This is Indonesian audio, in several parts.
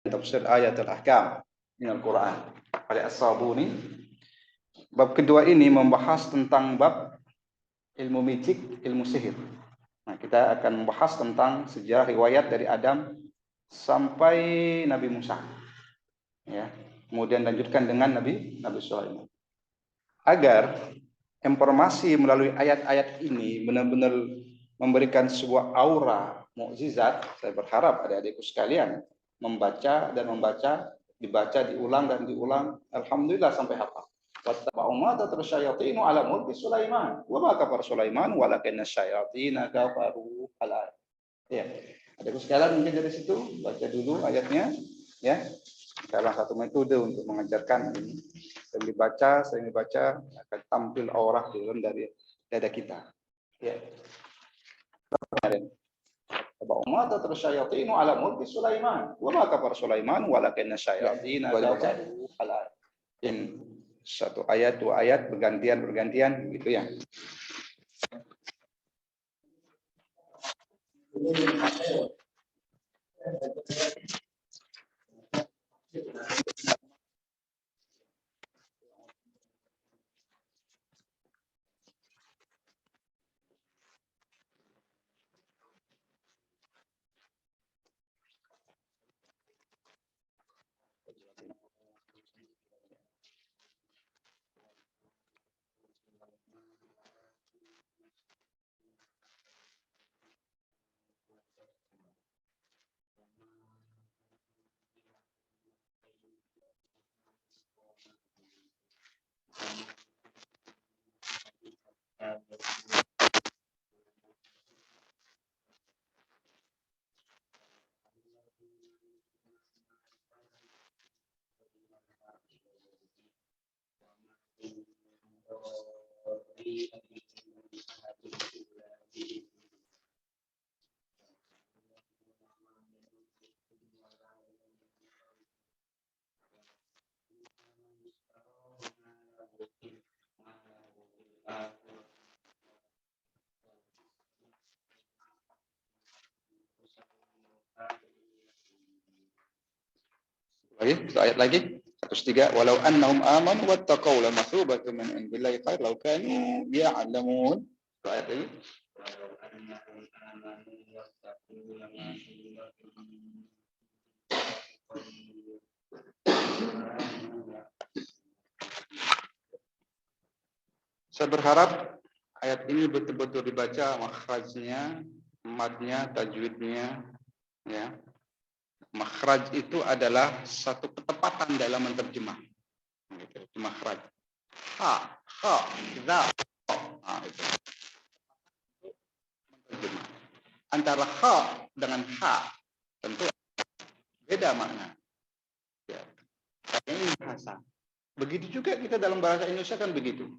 Tafsir ayat al-ahkam minal Quran oleh As-Sabuni. Bab kedua ini membahas tentang bab ilmu mistik, ilmu sihir. Nah, kita akan membahas tentang sejarah riwayat dari Adam sampai Nabi Musa. Ya. Kemudian lanjutkan dengan Nabi Sulaiman. Agar informasi melalui ayat-ayat ini benar-benar memberikan sebuah aura mukjizat, saya berharap adik-adikku sekalian membaca dan membaca, dibaca diulang dan diulang, alhamdulillah sampai hafal. Wattaba'u ma tatlu syayatinu ala mulki Sulaiman wa ma kafara Sulaiman walakinna syayatina kafaru al. Ya. Adikku sekalian mungkin dari situ baca dulu ayatnya ya. Salah satu metode untuk mengajarkan ini. Sering dibaca akan tampil aura turun dari dada kita. Ya. Umat terus syayatinu ala mulki Sulaiman. Wa ma kafara Sulaiman walakinna syayatina kafaru ala. In satu ayat, dua ayat bergantian gitu ya. Satu ayat lagi 103 walau annahum amanu wattaqau lamathubatun min indillahi khair law kanu ya'lamun. Satu ayat lagi walau annahum amanu wattaqau lamathubatun. Saya berharap ayat ini betul-betul dibaca makhrajnya, matnya, tajwidnya ya. Makhraj itu adalah satu ketepatan dalam menerjemah. Itu makhraj. Ha, za, nah, itu. Menerjemah. Antara ha dengan ha tentu beda makna. Ya. Ini bahasa. Begitu juga kita dalam bahasa Indonesia kan begitu.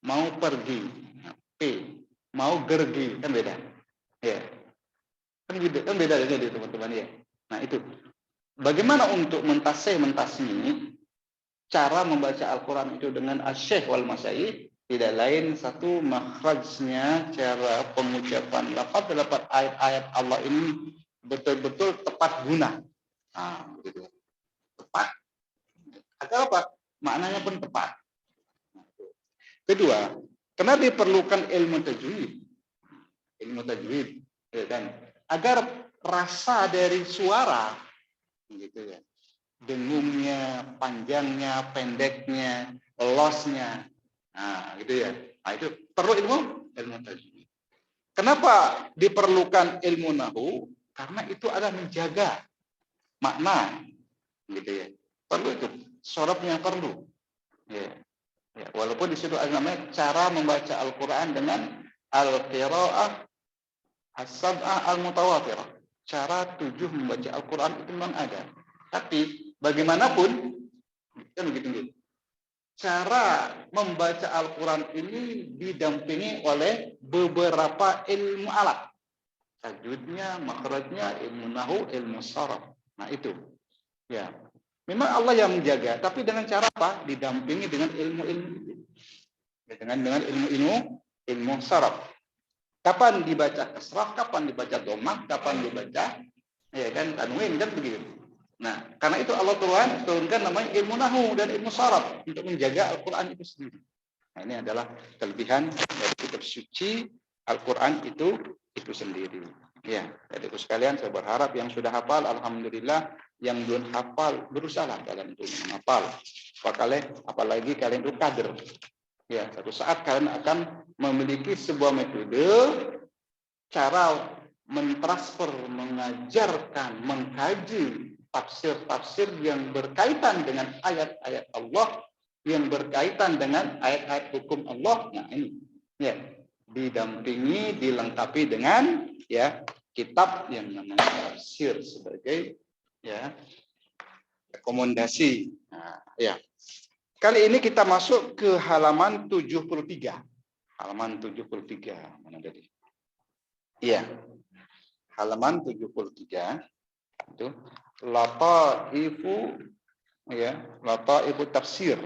Mau pergi, mau gergi kan beda. Ya. Kan beda jadi teman-teman ya. Nah itu, bagaimana untuk mentasmi cara membaca Al-Quran itu dengan asyih wal masyayih, tidak lain satu makhrajnya, cara pengucapan lafaz ayat-ayat Allah ini betul-betul tepat guna. Nah, begitu. Tepat. Atau apa? Maknanya pun tepat. Kedua, kenapa diperlukan ilmu tajwid? Ilmu tajwid, ya kan? Agar rasa dari suara gitu ya, dengungnya, panjangnya, pendeknya, losnya, nah gitu ya. Nah itu perlu ilmu tajwid. Kenapa diperlukan ilmu nahu? Karena itu adalah menjaga makna, gitu ya. Perlu itu, sorobnya perlu. Ya. Ya, walaupun di situ ada namanya cara membaca Al-Quran dengan al-qiraah as-sab'ah al-mutawatirah. Cara 7 membaca Al-Quran itu memang ada. Tapi bagaimanapun, kan begitu. Cara membaca Al-Quran ini didampingi oleh beberapa ilmu alat. Tajwidnya, makhrajnya, ilmu nahu, ilmu sharaf. Nah itu. Ya. Memang Allah yang menjaga, tapi dengan cara apa? Didampingi dengan ilmu-ilmu itu. Dengan ilmu sharaf. Kapan dibaca kasrah, kapan dibaca dhammah, kapan dibaca ya kan tanwin kan begitu. Nah, karena itu Allah turunkan namanya ilmu nahu dan ilmu sharaf untuk menjaga Al-Quran itu sendiri. Nah, ini adalah kelebihan dari kitab suci Al-Quran itu sendiri. Ya, jadi sekalian saya berharap yang sudah hafal, alhamdulillah. Yang belum hafal, berusaha kalian untuk menghafal. Apalagi kalian itu kader. Ya, satu saat kalian akan memiliki sebuah metode cara mentransfer, mengajarkan, mengkaji tafsir-tafsir yang berkaitan dengan ayat-ayat Allah, yang berkaitan dengan ayat-ayat hukum Allah. Nah, ini ya, didampingi, dilengkapi dengan ya kitab yang namanya tafsir sebagai ya rekomendasi. Nah, ya. Kali ini kita masuk ke halaman 73. Halaman 73 mana tadi? Iya. Halaman 73 itu lataifu ya, lataifu tafsir.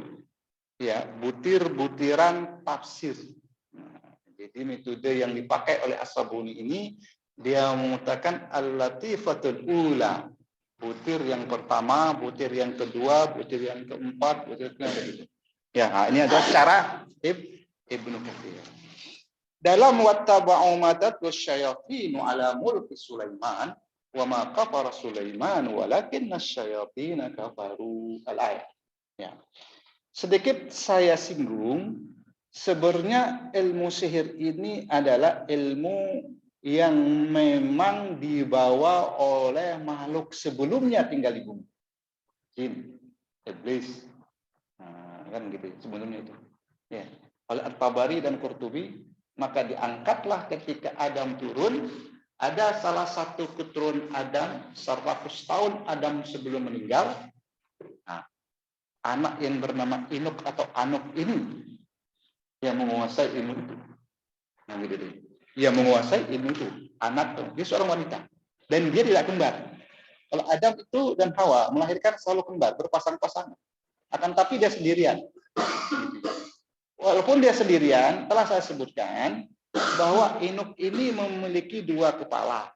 Ya, butir-butiran tafsir. Nah, jadi metode yang dipakai oleh As-Sabuni ini dia mengatakan al-latifatul ula. Butir yang pertama, butir yang kedua, butir yang keempat, butir yang ketiga. Ya, nah, ini adalah cara Ibnu Katsir. Dalam wattaba'u matatlu syayatinu ala mulki Sulaiman wa ma kafara Sulaiman walakinna syayatina kafaru al-ayat. Ya. Sedikit saya singgung, sebenarnya ilmu sihir ini adalah ilmu yang memang dibawa oleh makhluk sebelumnya tinggal di bumi. Jin, iblis, nah, kan gitu sebelumnya itu. Ya. Oleh At-Tabari dan Qurtubi, maka diangkatlah ketika Adam turun, ada salah satu keturunan Adam 100 tahun Adam sebelum meninggal. Nah, anak yang bernama Inuk atau Anuk ini yang menguasai ilmu itu. Nah, gitu deh. Dia menguasai ilmu itu. Anak dia seorang wanita dan dia tidak kembar. Kalau Adam itu dan Hawa melahirkan selalu kembar, berpasang-pasangan. Akan tapi dia sendirian. Walaupun dia sendirian, telah saya sebutkan bahwa Inuk ini memiliki dua kepala.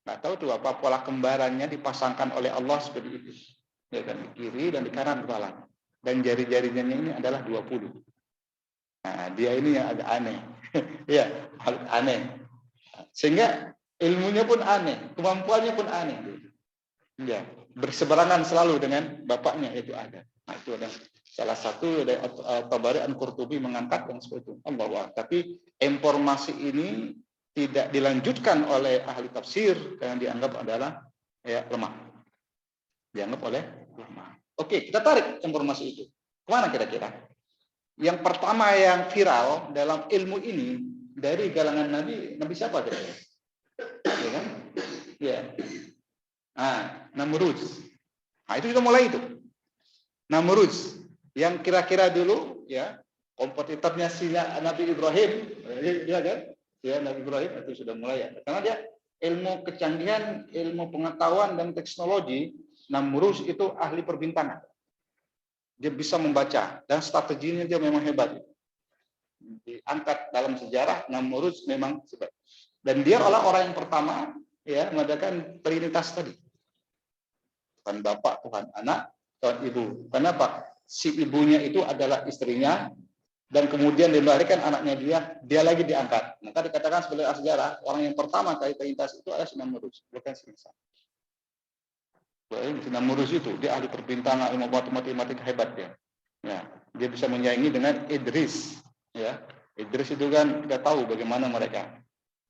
Nggak tahu tuh apa pola kembarannya dipasangkan oleh Allah seperti itu. Ya kan, di kiri dan di kanan kepala. Dan jari-jarinya ini adalah 20. Nah, dia ini yang agak aneh. Ya, aneh. Sehingga ilmunya pun aneh, kemampuannya pun aneh. Ya, berseberangan selalu dengan bapaknya itu ada. Nah, itu ada salah satu dari Tabari An-Qurtubi mengangkat yang seperti itu. Allah. Tapi informasi ini tidak dilanjutkan oleh ahli tafsir karena dianggap adalah ya lemah. Dianggap oleh lemah. Oke, kita tarik informasi itu. Kemana kira-kira? Yang pertama yang viral dalam ilmu ini dari galangan Nabi siapa kira-kira? Ya kan? Ya. Nah, Namrud. Nah, itu sudah mulai itu. Namrud yang kira-kira dulu ya kompetitornya si Nabi Ibrahim, ya kan? Ya, Nabi Ibrahim itu sudah mulai ya. Karena dia ilmu kecanggihan, ilmu pengetahuan dan teknologi, Namrud itu ahli perbintangan. Dia bisa membaca dan strateginya dia memang hebat. Diangkat dalam sejarah Namrud memang hebat. Dan dia adalah orang yang pertama ya mengadakan trinitas tadi. Tuhan Bapak, Tuhan Anak, Tuhan Ibu. Kenapa? Si ibunya itu adalah istrinya dan kemudian dilahirkan anaknya dia lagi diangkat. Maka dikatakan sebagai sejarah orang yang pertama kali trinitas itu adalah Namrud, bukan si Isa. Namrud itu dia ahli perbintangan, ilmu matematika hebat ya. Ya, dia bisa menyaingi dengan Idris. Ya, Idris itu kan kita tahu bagaimana mereka.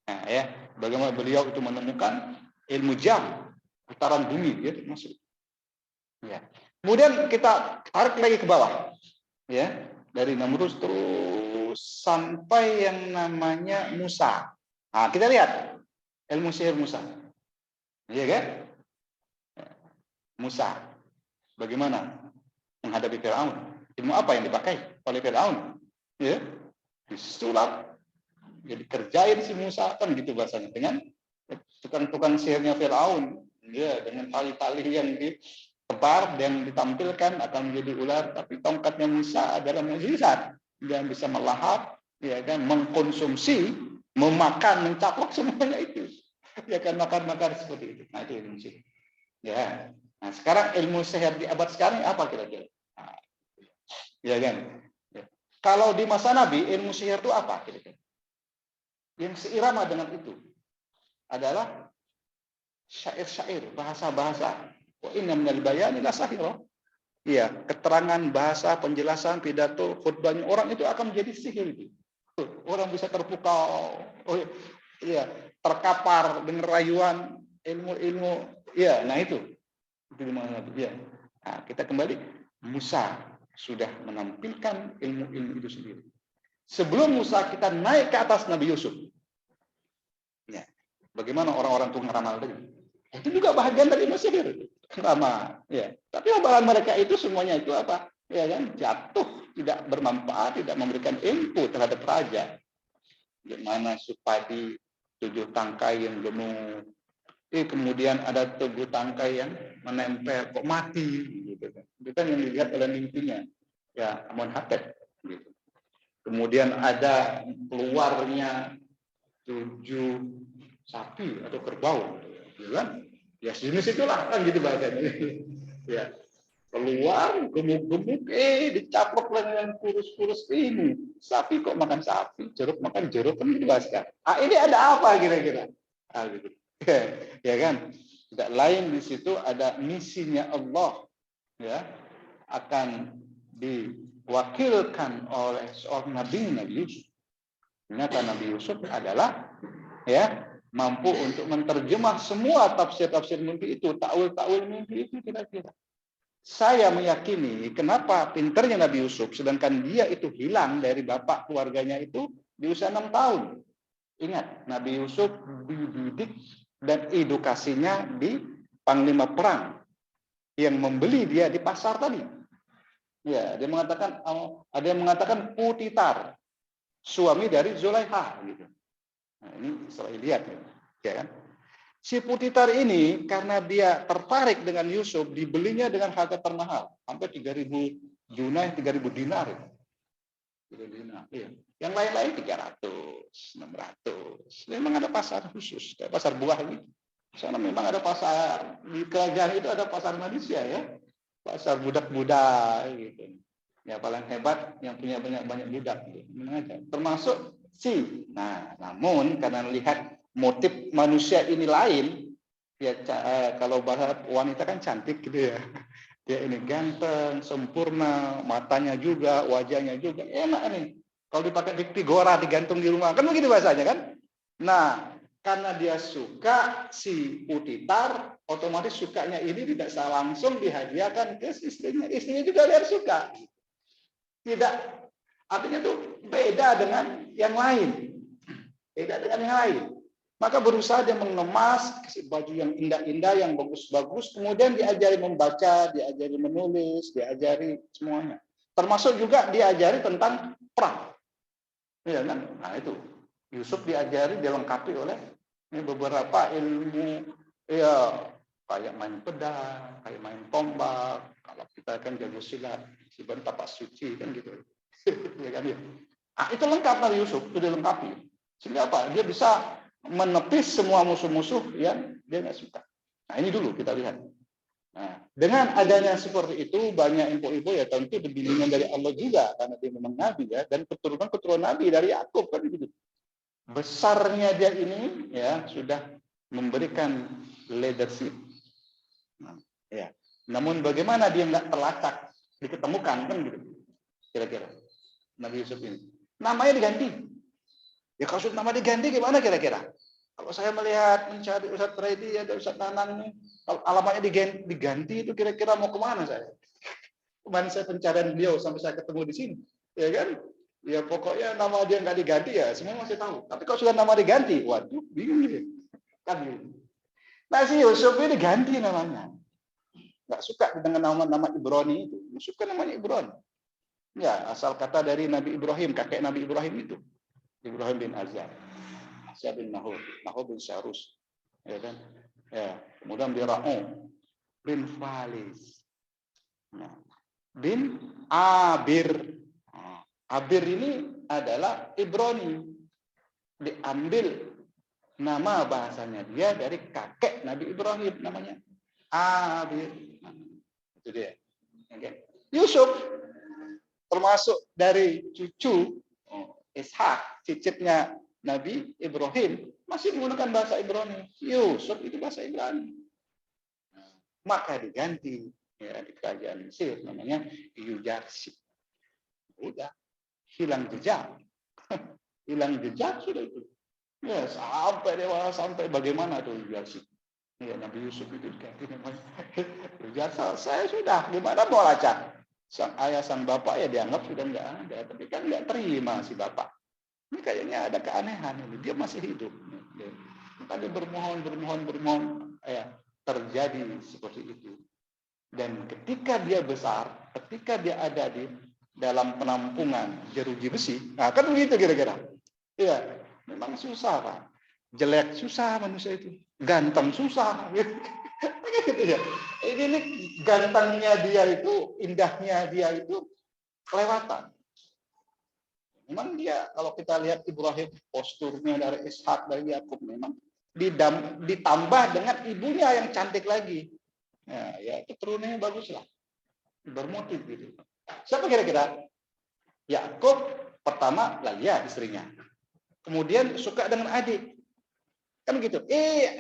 Nah, ya, bagaimana beliau itu menemukan ilmu jam putaran bumi, dia masuk. Ya. Kemudian kita tarik lagi ke bawah, ya, dari Namrud terus sampai yang namanya Musa. Nah, kita lihat ilmu sihir Musa, iya kan? Musa, bagaimana menghadapi Firaun? Ilmu apa yang dipakai oleh Firaun? Ya, disulap, ya dikerjain si Musa kan gitu bahasanya dengan tukang-tukang sihirnya Firaun, ya dengan tali-tali yang ditebar dan ditampilkan akan menjadi ular, tapi tongkatnya Musa adalah mukjizat yang bisa melahap, ya kan, mengkonsumsi, memakan, mencaplok semuanya itu, ya kan makan seperti itu. Nah itu ilmu sihir. Ya. Nah, sekarang ilmu sihir di abad sekarang apa kira-kira? Nah, ya kan? Ya. Kalau di masa Nabi, ilmu sihir itu apa kira-kira? Yang seirama dengan itu adalah syair-syair, bahasa-bahasa. Wa inna minal bayani la sahira. Iya, keterangan bahasa, penjelasan, pidato, khutbahnya orang itu akan menjadi sihir itu. Orang bisa terpukau, oh iya, terkapar dengan rayuan ilmu-ilmu. Iya, nah itu dimana ya. Nah, kita kembali, Musa sudah menampilkan ilmu-ilmu itu sendiri. Sebelum Musa kita naik ke atas Nabi Yusuf. Ya, bagaimana orang-orang tukang ramal tadi? Itu juga bahagian dari ilmu sihir. Ramal, ya. Tapi amalan mereka itu semuanya itu apa? Ya kan, jatuh, tidak bermanfaat, tidak memberikan info terhadap raja. Bagaimana supadi 7 tangkai yang gemuk, kemudian ada 7 tangkai yang menempel, kok mati, gitu kan? Itu kan yang dilihat oleh mimpinya, ya Amonhotep, gitu. Kemudian ada keluarnya 7 sapi atau kerbau, gitu kan? Ya sejenis itulah kan gitu bahasanya. Ya keluar gemuk-gemuk, dicaplok dengan kurus-kurus ini. Sapi kok makan sapi, jeruk makan jeruk, kan gitu bahasa. Ini ada apa kira-kira? Gitu. Ya kan? Tidak lain di situ ada misinya Allah, ya, akan diwakilkan oleh seorang Nabi Yusuf. Ternyata Nabi Yusuf adalah, ya, mampu untuk menerjemah semua tafsir-tafsir mimpi itu, takwil-takwil mimpi itu kira-kira. Saya meyakini kenapa pinternya Nabi Yusuf, sedangkan dia itu hilang dari bapak keluarganya itu di usia 6 tahun. Ingat, Nabi Yusuf dididik dan edukasinya di panglima perang yang membeli dia di pasar tadi. Ya, dia mengatakan, ada yang mengatakan Putitar, suami dari Zulaikha, gitu. Nah, ini setelah lihat, ya kan? Si Putitar ini karena dia tertarik dengan Yusuf, dibelinya dengan harga termahal, sampai 3.000 junai, 3.000 dinar. Iya. Yang lain-lain 300, 600. Memang ada pasar khusus, kayak pasar buah ini. Sana memang ada pasar, di kerajaan itu ada pasar manusia, ya. Pasar budak-budak gitu. Ya paling hebat yang punya banyak budak gitu. Termasuk si. Nah, namun karena lihat motif manusia ini lain, ya kalau bahasa wanita kan cantik gitu ya. Dia ini ganteng, sempurna, matanya juga, wajahnya juga enak nih. Kalau dipakai di figura, digantung di rumah, kan begitu bahasanya kan? Nah, karena dia suka si Putitar, otomatis sukanya ini tidak langsung dihadiahkan ke istrinya. Istrinya juga lihat suka. Tidak, artinya tuh beda dengan yang lain. Beda dengan yang lain. Maka berusaha dia mengemas, kasih baju yang indah-indah, yang bagus-bagus, kemudian diajari membaca, diajari menulis, diajari semuanya. Termasuk juga diajari tentang perang. Ya kan? Nah itu, Yusuf diajari, dilengkapi oleh beberapa ilmu, ya kayak main pedang, kayak main tombak. Kalau kita kan jago silat, silat tapak suci kan gitu. Ya kan ya. Nah, itu lengkap Nabi Yusuf, itu dilengkapi. Sehingga apa? Dia bisa menepis semua musuh-musuh yang dia nggak suka. Nah ini dulu kita lihat. Nah, dengan adanya seperti itu banyak info-info ya tentu bimbingan dari Allah juga karena dia memang Nabi ya dan keturunan Nabi dari Yakub kan begitu. Besarnya dia ini ya sudah memberikan leadership. Nah, ya. Namun bagaimana dia nggak terlacak diketemukan kan gitu. Kira-kira Nabi Yusuf ini namanya diganti. Ya kalau sudah nama diganti gimana kira-kira? Kalau saya melihat mencari Ustadz Freddy ada Ustadz Nanang nih, kalau alamatnya diganti itu kira-kira mau kemana saya? Kemarin saya pencarian beliau sampai saya ketemu di sini, ya kan? Ya pokoknya nama dia nggak diganti ya semua masih tahu. Tapi kalau sudah nama diganti, waduh bingung nih. Kan gitu. Nah si Yusuf ini diganti namanya. Nggak suka dengan nama-nama Ibrani itu. Yusuf kan namanya Ibrani. Ya asal kata dari Nabi Ibrahim, kakek Nabi Ibrahim itu. Ibrahim bin Azar, Asya bin Nahur bin Syarus, ya kan? Ya, kemudian bin Ra'u bin Falis, nah, bin Abir. Nah, Abir ini adalah Ibrani, diambil nama bahasanya dia dari kakek Nabi Ibrahim namanya. A, B. Nah, itu dia. Oke. Yusuf termasuk dari cucu Ishak, cicitnya Nabi Ibrahim, masih menggunakan bahasa Ibrani. Yusuf itu bahasa Ibrani. Maka diganti ya, di kerajaan Mesir namanya Yujarsi. Udah hilang jejak. Hilang jejak sudah itu. Ya, sampai dewasa, sampai bagaimana tuh Yujarsi. Ya, Nabi Yusuf itu diganti namanya. Yujarsi, saya sudah, gimana mau lacak? Sang ayah, sang bapak ya dianggap sudah nggak ada. Tapi kan nggak terima si bapak. Ini kayaknya ada keanehan ini. Dia masih hidup. Maka dia bermohon. Ya, terjadi seperti itu. Dan ketika dia besar, ketika dia ada di dalam penampungan jeruji besi, nah kan begitu kira-kira. Iya, memang susah Pak. Jelek susah manusia itu, ganteng susah. Gitu ya. Ini gantengnya dia itu, indahnya dia itu kelewatan. Memang dia kalau kita lihat Ibrahim posturnya dari Ishak dari Yakub memang ditambah dengan ibunya yang cantik lagi. Nah, ya keturunannya bagus lah, bermotif gitu. Siapa kira-kira? Yakub pertama lah ya istrinya. Kemudian suka dengan adik, kan begitu.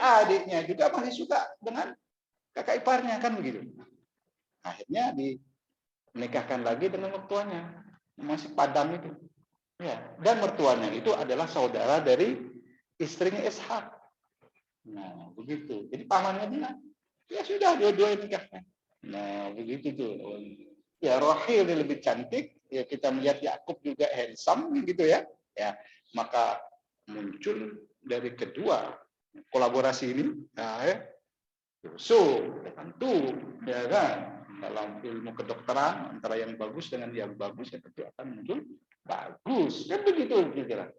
Adiknya juga masih suka dengan kakak iparnya, kan begitu. Akhirnya dinikahkan lagi dengan mertuanya, masih Padam itu. Ya, dan mertuanya itu adalah saudara dari istrinya Ishak. Nah, begitu. Jadi pamannya bilang, ya sudah dua-duanya nikahkan. Nah, begitu tuh. Ya, Rahil ini lebih cantik. Ya, kita melihat Yakub juga handsome, gitu ya. Ya, maka muncul dari kedua kolaborasi ini. Nah, ya, Yusuf, tentu, ya kan. Dalam ilmu kedokteran antara yang bagus dengan yang bagus ya tentu akan muncul bagus. Kan begitu kira-kira.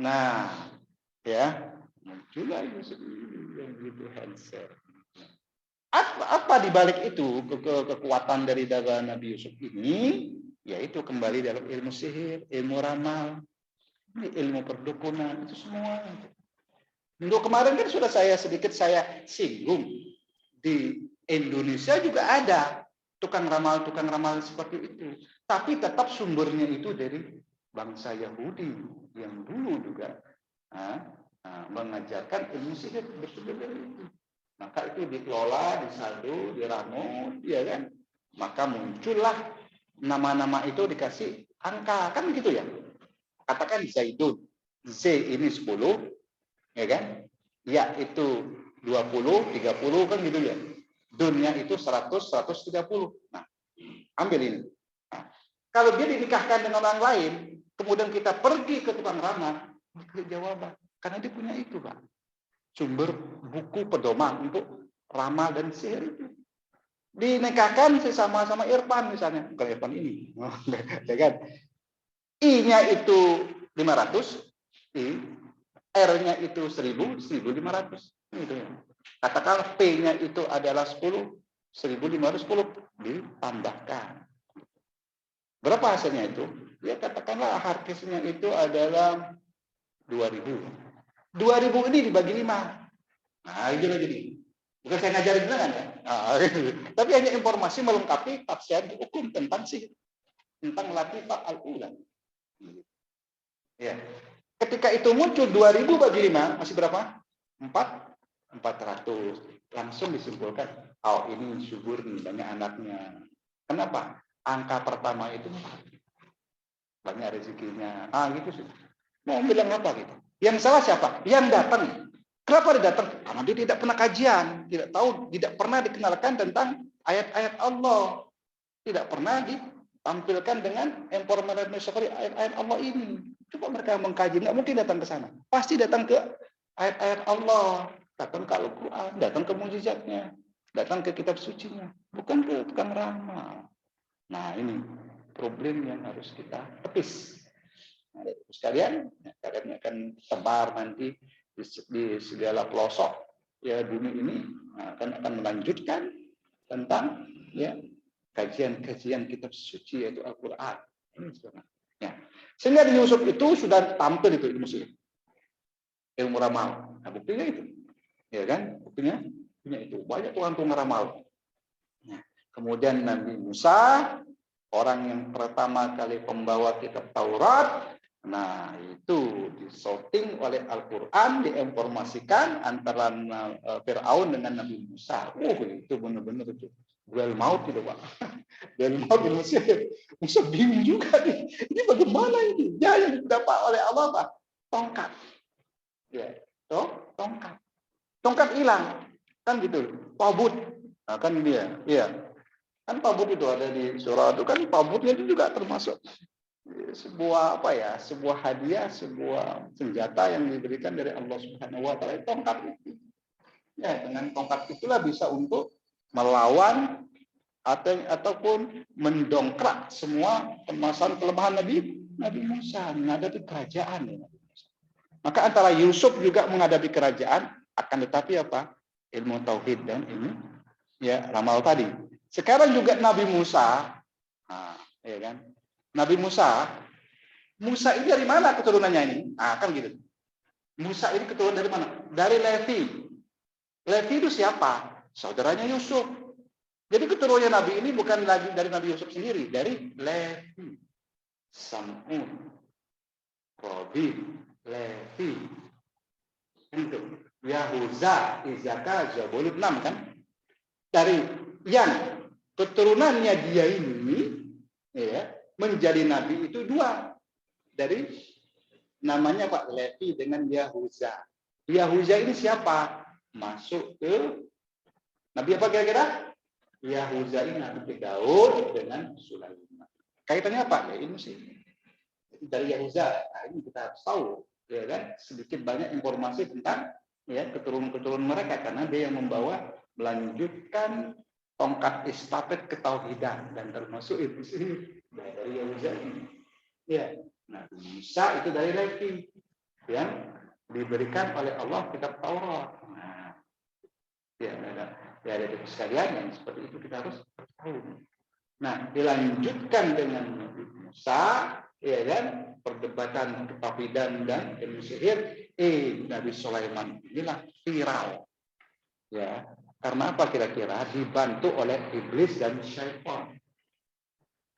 Nah, ya muncullah Yusuf yang begitu handsome. Apa di balik itu kekuatan dari dakwah Nabi Yusuf ini? Yaitu kembali dalam ilmu sihir, ilmu ramal, ilmu perdukunan, itu semua. Untuk kemarin kan sudah saya singgung. Di Indonesia juga ada tukang ramal seperti itu. Tapi tetap sumbernya itu dari bangsa Yahudi yang dulu juga mengajarkan ilmu sihir bersumber dari itu. Maka itu dikelola, disaldo, diramu, ya kan? Maka muncullah nama-nama itu dikasih angka, kan gitu ya. Katakan Zaidun, Z ini 10, ya kan? Ya itu 20, 30 kan gitu ya. Dunnya itu 100, 130. Nah, ambil ini. Nah, kalau dia dinikahkan dengan orang lain, kemudian kita pergi ke tukang ramal, diberi jawaban. Karena dia punya itu, Pak. Sumber buku pedoman untuk ramal dan sihir itu. Dinikahkan sama Irfan misalnya, bukan Irfan ini, ya kan? I-nya itu 500, R-nya itu 1000, 1500. Gitu ya. Katakan P-nya itu adalah 10, 1510 ditambahkan. Berapa hasilnya itu? Ya katakanlah hasilnya itu adalah 2000. 2000 ini dibagi 5. Nah, itu jadi. Bukan saya ngajarin dengan ya. Nah, tapi hanya informasi melengkapi tafsir hukum tentang sihir, tentang latifah al-ula. Ya. Ketika itu muncul 2000 bagi 5, masih berapa? 400. Langsung disimpulkan, oh ini subur nih, banyak anaknya. Kenapa? Angka pertama itu 4. Banyak rezekinya. Gitu sih. Mau bilang apa gitu? Yang salah siapa? Yang datang. Kenapa dia datang? Karena dia tidak pernah kajian, tidak tahu, tidak pernah dikenalkan tentang ayat-ayat Allah. Tidak pernah ditampilkan dengan informasi seperti ayat-ayat Allah ini. Coba mereka mengkaji, nggak mungkin datang ke sana. Pasti datang ke ayat-ayat Allah, datang ke Al-Quran, datang ke mukjizatnya, datang ke kitab sucinya, bukan ke tukang ramal. Nah ini problem yang harus kita tepis. Nah, sekalian, kalian akan tebar nanti di segala pelosok ya bumi ini, akan melanjutkan tentang ya kajian kitab suci yaitu Al-Quran. Ya. Sehingga di Yusuf itu sudah tampil itu ilmu sihir, ilmu ramal. Nah, buktinya itu, ya kan? Buktinya punya itu. Banyak tukang ramal. Nah, kemudian Nabi Musa, orang yang pertama kali pembawa kitab Taurat. Nah, itu disorting oleh Al-Quran, diinformasikan antara Fir'aun dengan Nabi Musa. Itu benar-benar itu. Duel maut gitu, Pak. Duel maut di Mesir. Musa bingung juga nih. Ini bagaimana ini? Ya, yang didapat oleh Allah, Pak. Tongkat. Ya, tongkat. Tongkat hilang. Kan gitu. Tabut. Nah, kan dia. Iya. Kan tabut itu ada di surah itu, kan tabutnya itu juga termasuk sebuah sebuah hadiah, sebuah senjata yang diberikan dari Allah Subhanahu wa taala. Tongkat itu. Ya, dengan tongkat itulah bisa untuk melawan ataupun mendongkrak semua permasalahan kelemahan Nabi Musa menghadapi kerajaan. Maka antara Yusuf juga menghadapi kerajaan, akan tetapi apa? Ilmu tauhid dan ilmu ramal tadi. Sekarang juga Nabi Musa, ya kan? Nabi Musa ini dari mana keturunannya ini? Kan gitu. Musa ini keturunan dari mana? Dari Levi. Levi itu siapa? Saudaranya Yusuf. Jadi keturunannya Nabi ini bukan lagi dari Nabi Yusuf sendiri, dari Levi. Sam'un, Robi, Levi. Itu. Yahuza, Izaka, Zabulun, 6 kan? Dari yang keturunannya dia ini menjadi nabi itu 2. Dari namanya Pak Levi dengan Yahuza. Yahuza ini siapa? Masuk ke Nabi apa kira-kira? Yahuza ini Nabi Daud dengan Sulaiman. Kaitannya apa? Ya ini sih. Dari Yahuza. Nah, ini kita harus tahu, ya kan? Sedikit banyak informasi tentang keturunan mereka, karena dia yang melanjutkan tongkat estafet ketauhidan, dan termasuk itu sih dari Yahuza ini. Ya, Nabi Musa itu dari Levi yang diberikan oleh Allah kitab Taurat. Nah, ada sekalian yang seperti itu kita harus tahu. Nah, dilanjutkan dengan Nabi Musa, ya kan, perdebatan ketauhidan dan ilmu sihir. Nabi Sulaiman inilah viral. Ya, karena apa kira-kira? Dibantu oleh iblis dan syaitan.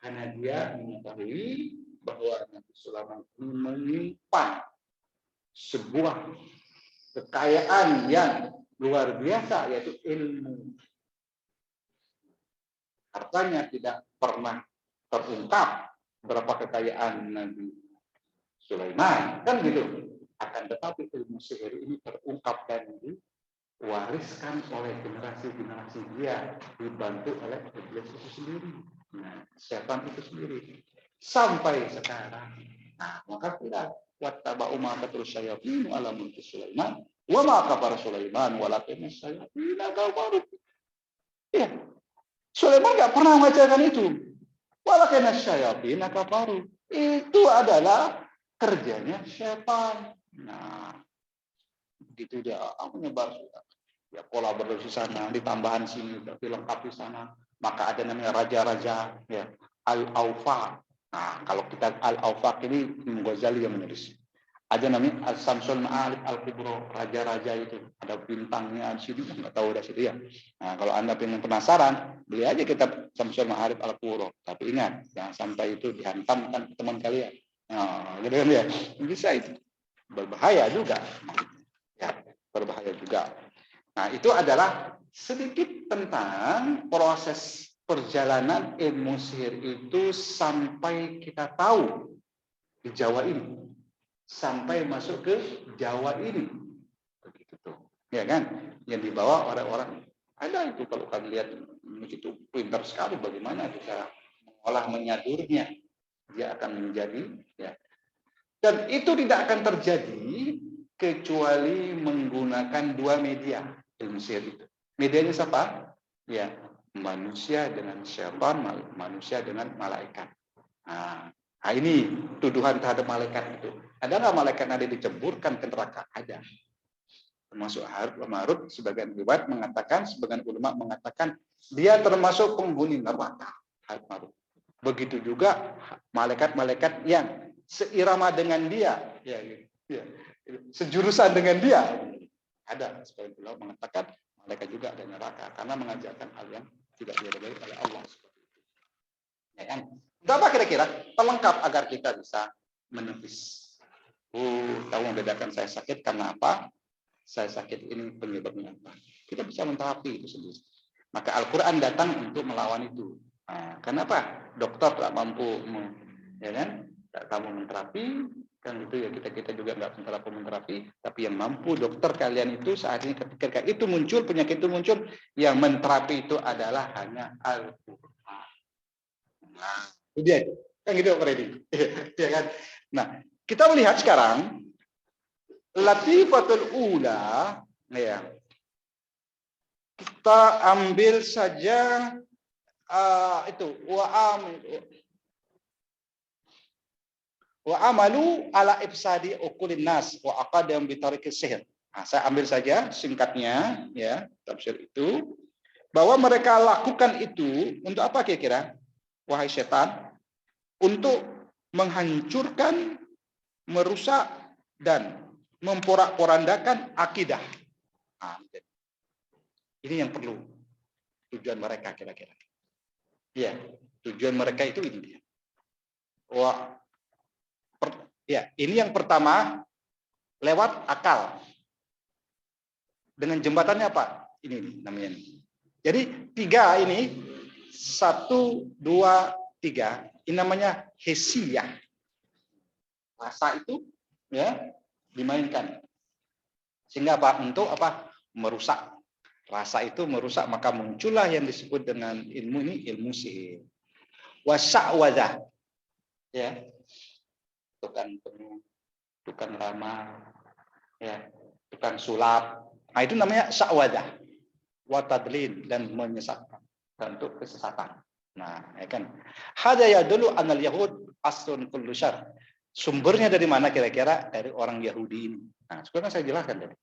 Karena dia mengetahui bahwa Nabi Sulaiman menyimpan sebuah kekayaan yang luar biasa, yaitu ilmu. Hartanya tidak pernah terungkap berapa kekayaan Nabi Sulaiman, kan gitu. Akan tetapi ilmu sihir ini terungkap dan diwariskan oleh generasi-generasi dia, dibantu oleh iblis itu sendiri. Nah, setan itu sendiri. Sampai sekarang. Nah, maka kita wattaba'u ma tatlus syayatin ala mulki Sulaiman wa ma kafara Sulaiman walakinna syayatin kafaru. Ya. Sulaiman enggak pernah mengajarkan itu. Walakinna syayatin kafaru. Itu adalah kerjanya setan. Nah, begitu dia menyebar ya, kolaborasi sana, ditambahan sini, tapi lengkap di sana. Maka ada namanya raja-raja, ya, Al-Awfaq. Nah, kalau kita Al-Awfaq ini Ghazali yang menulis. Ada namanya Al-Samsul Ma'arif Al-Kubro, raja-raja itu. Ada bintangnya di sini, nggak tahu dari situ ya. Nah, kalau Anda pengen penasaran, beli aja kitab Samsul Ma'arif Al-Kubro. Tapi ingat, jangan sampai itu dihantamkan ke teman kalian. Nah, gitu kan ya. Bisa itu. Berbahaya juga. Ya, berbahaya juga. Nah, itu adalah sedikit tentang proses perjalanan ilmu sihir itu sampai kita tahu di Jawa ini, sampai masuk ke Jawa ini, begitu tuh, ya kan? Yang dibawa oleh orang ada itu, kalau kalian lihat begitu pintar sekali bagaimana cara mengolah menyadurnya, dia akan menjadi ya. Dan itu tidak akan terjadi kecuali menggunakan 2 media ilmu sihir itu. Medianya siapa? Ya, manusia dengan syaitan, manusia dengan malaikat. Nah, ini tuduhan terhadap malaikat itu. Ada nggak malaikat ada diceburkan ke neraka? Ada. Termasuk Harut Marut, sebagian riwayat mengatakan, sebagian ulama mengatakan dia termasuk penghuni neraka. Harut Marut. Begitu juga malaikat-malaikat yang seirama dengan dia, ya, sejurusan dengan dia. Ada sebagian ulama mengatakan Mereka juga ada neraka karena mengajarkan hal yang tidak diridhoi oleh Allah. Ya kan? Untuk apa kira-kira? Pelengkap agar kita bisa menepis. Tahu membedakan saya sakit karena apa? Saya sakit ini penyebabnya apa? Kita bisa menterapi itu sendiri. Maka Al-Quran datang untuk melawan itu. Nah, kenapa? Dokter tidak mampu, ya kan? Tidak mampu menterapi, kan itu ya kita juga nggak mampu menterapi. Tapi yang mampu dokter kalian itu saat ini ketika itu muncul penyakit itu muncul, yang menterapi itu adalah hanya Al-Quran. Nah, itu dia, kan gitu Pak Reddy, ya kan? Nah, kita melihat sekarang Latifatul Ula, ya. Kita ambil saja itu wa amalu ala ifsadi uqulin nas wa aqadam bi tariqis sihr. Nah, saya ambil saja singkatnya ya, tafsir itu bahwa mereka lakukan itu untuk apa kira-kira? Wahai setan, untuk menghancurkan, merusak dan memporak-porandakan akidah. Nah, ini yang perlu tujuan mereka kira-kira. Ya, tujuan mereka itu ini dia. Wah, ya, ini yang pertama lewat akal. Dengan jembatannya apa? Ini namanya. Jadi 3 ini 1, 2, 3. Ini namanya hesiyah. Rasa itu ya dimainkan. Sehingga apa? Untuk apa? Merusak. Rasa itu merusak, maka muncullah yang disebut dengan ilmu ini ilmu sihir. Wasa'wadah. Ya. Tukang penuh, tukang ramah, ya, tukang sulap. Nah, itu namanya sa'wadah. Watadlin dan menyesatkan. Bentuk kesesatan. Nah, ya kan. Hada yadullu anal yahud aslun kullu syarr. Sumbernya dari mana kira-kira? Dari orang Yahudi ini. Nah, sekarang saya jelaskan tadi.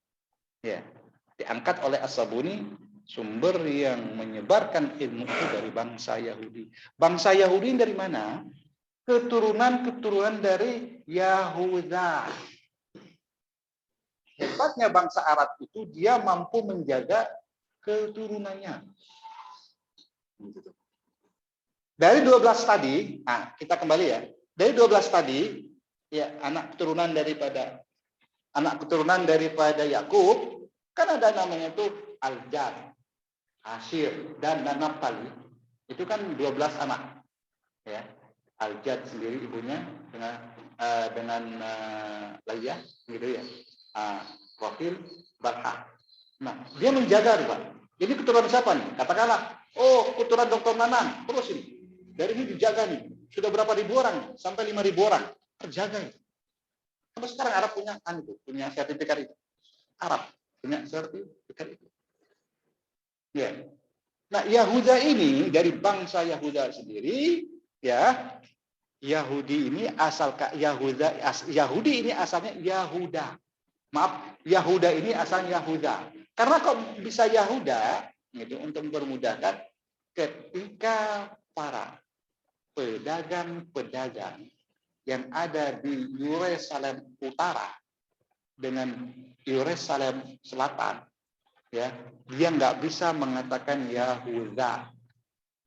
Ya. Diangkat oleh As-Sabuni, sumber yang menyebarkan ilmu itu dari bangsa Yahudi. Bangsa Yahudi dari mana? Keturunan dari Yahuda. Hebatnya bangsa Arab itu dia mampu menjaga keturunannya. Dari 12 tadi, nah kita kembali ya. Dari 12 tadi, ya anak keturunan daripada Yakub, kan ada namanya itu Al-Jad, Asyir dan Naftali. Itu kan 12 anak. Ya. Al-Jad sendiri ibunya dengan Layah gitu ya. Wakil Barha. Nah, dia menjaga Pak. Ini keturunan siapa nih? Katakanlah, keturunan Dr. Nanan. Terus ini. Dari ini dijaga nih. Sudah berapa ribu orang? Sampai 5.000 orang. Terjaga. Sampai sekarang Arab punya sertifikat itu. Arab punya sertifikat itu. Ya. Nah, Yahuda ini dari bangsa Yahuda sendiri, ya. Yahudi ini Yahudi ini asalnya Yahuda. Maaf, Yahuda ini asalnya Yahuda. Karena kok bisa Yahuda, gitu untuk mempermudahkan ketika para pedagang-pedagang yang ada di Yerusalem Utara dengan Yerusalem Selatan, ya, dia nggak bisa mengatakan Yahuda.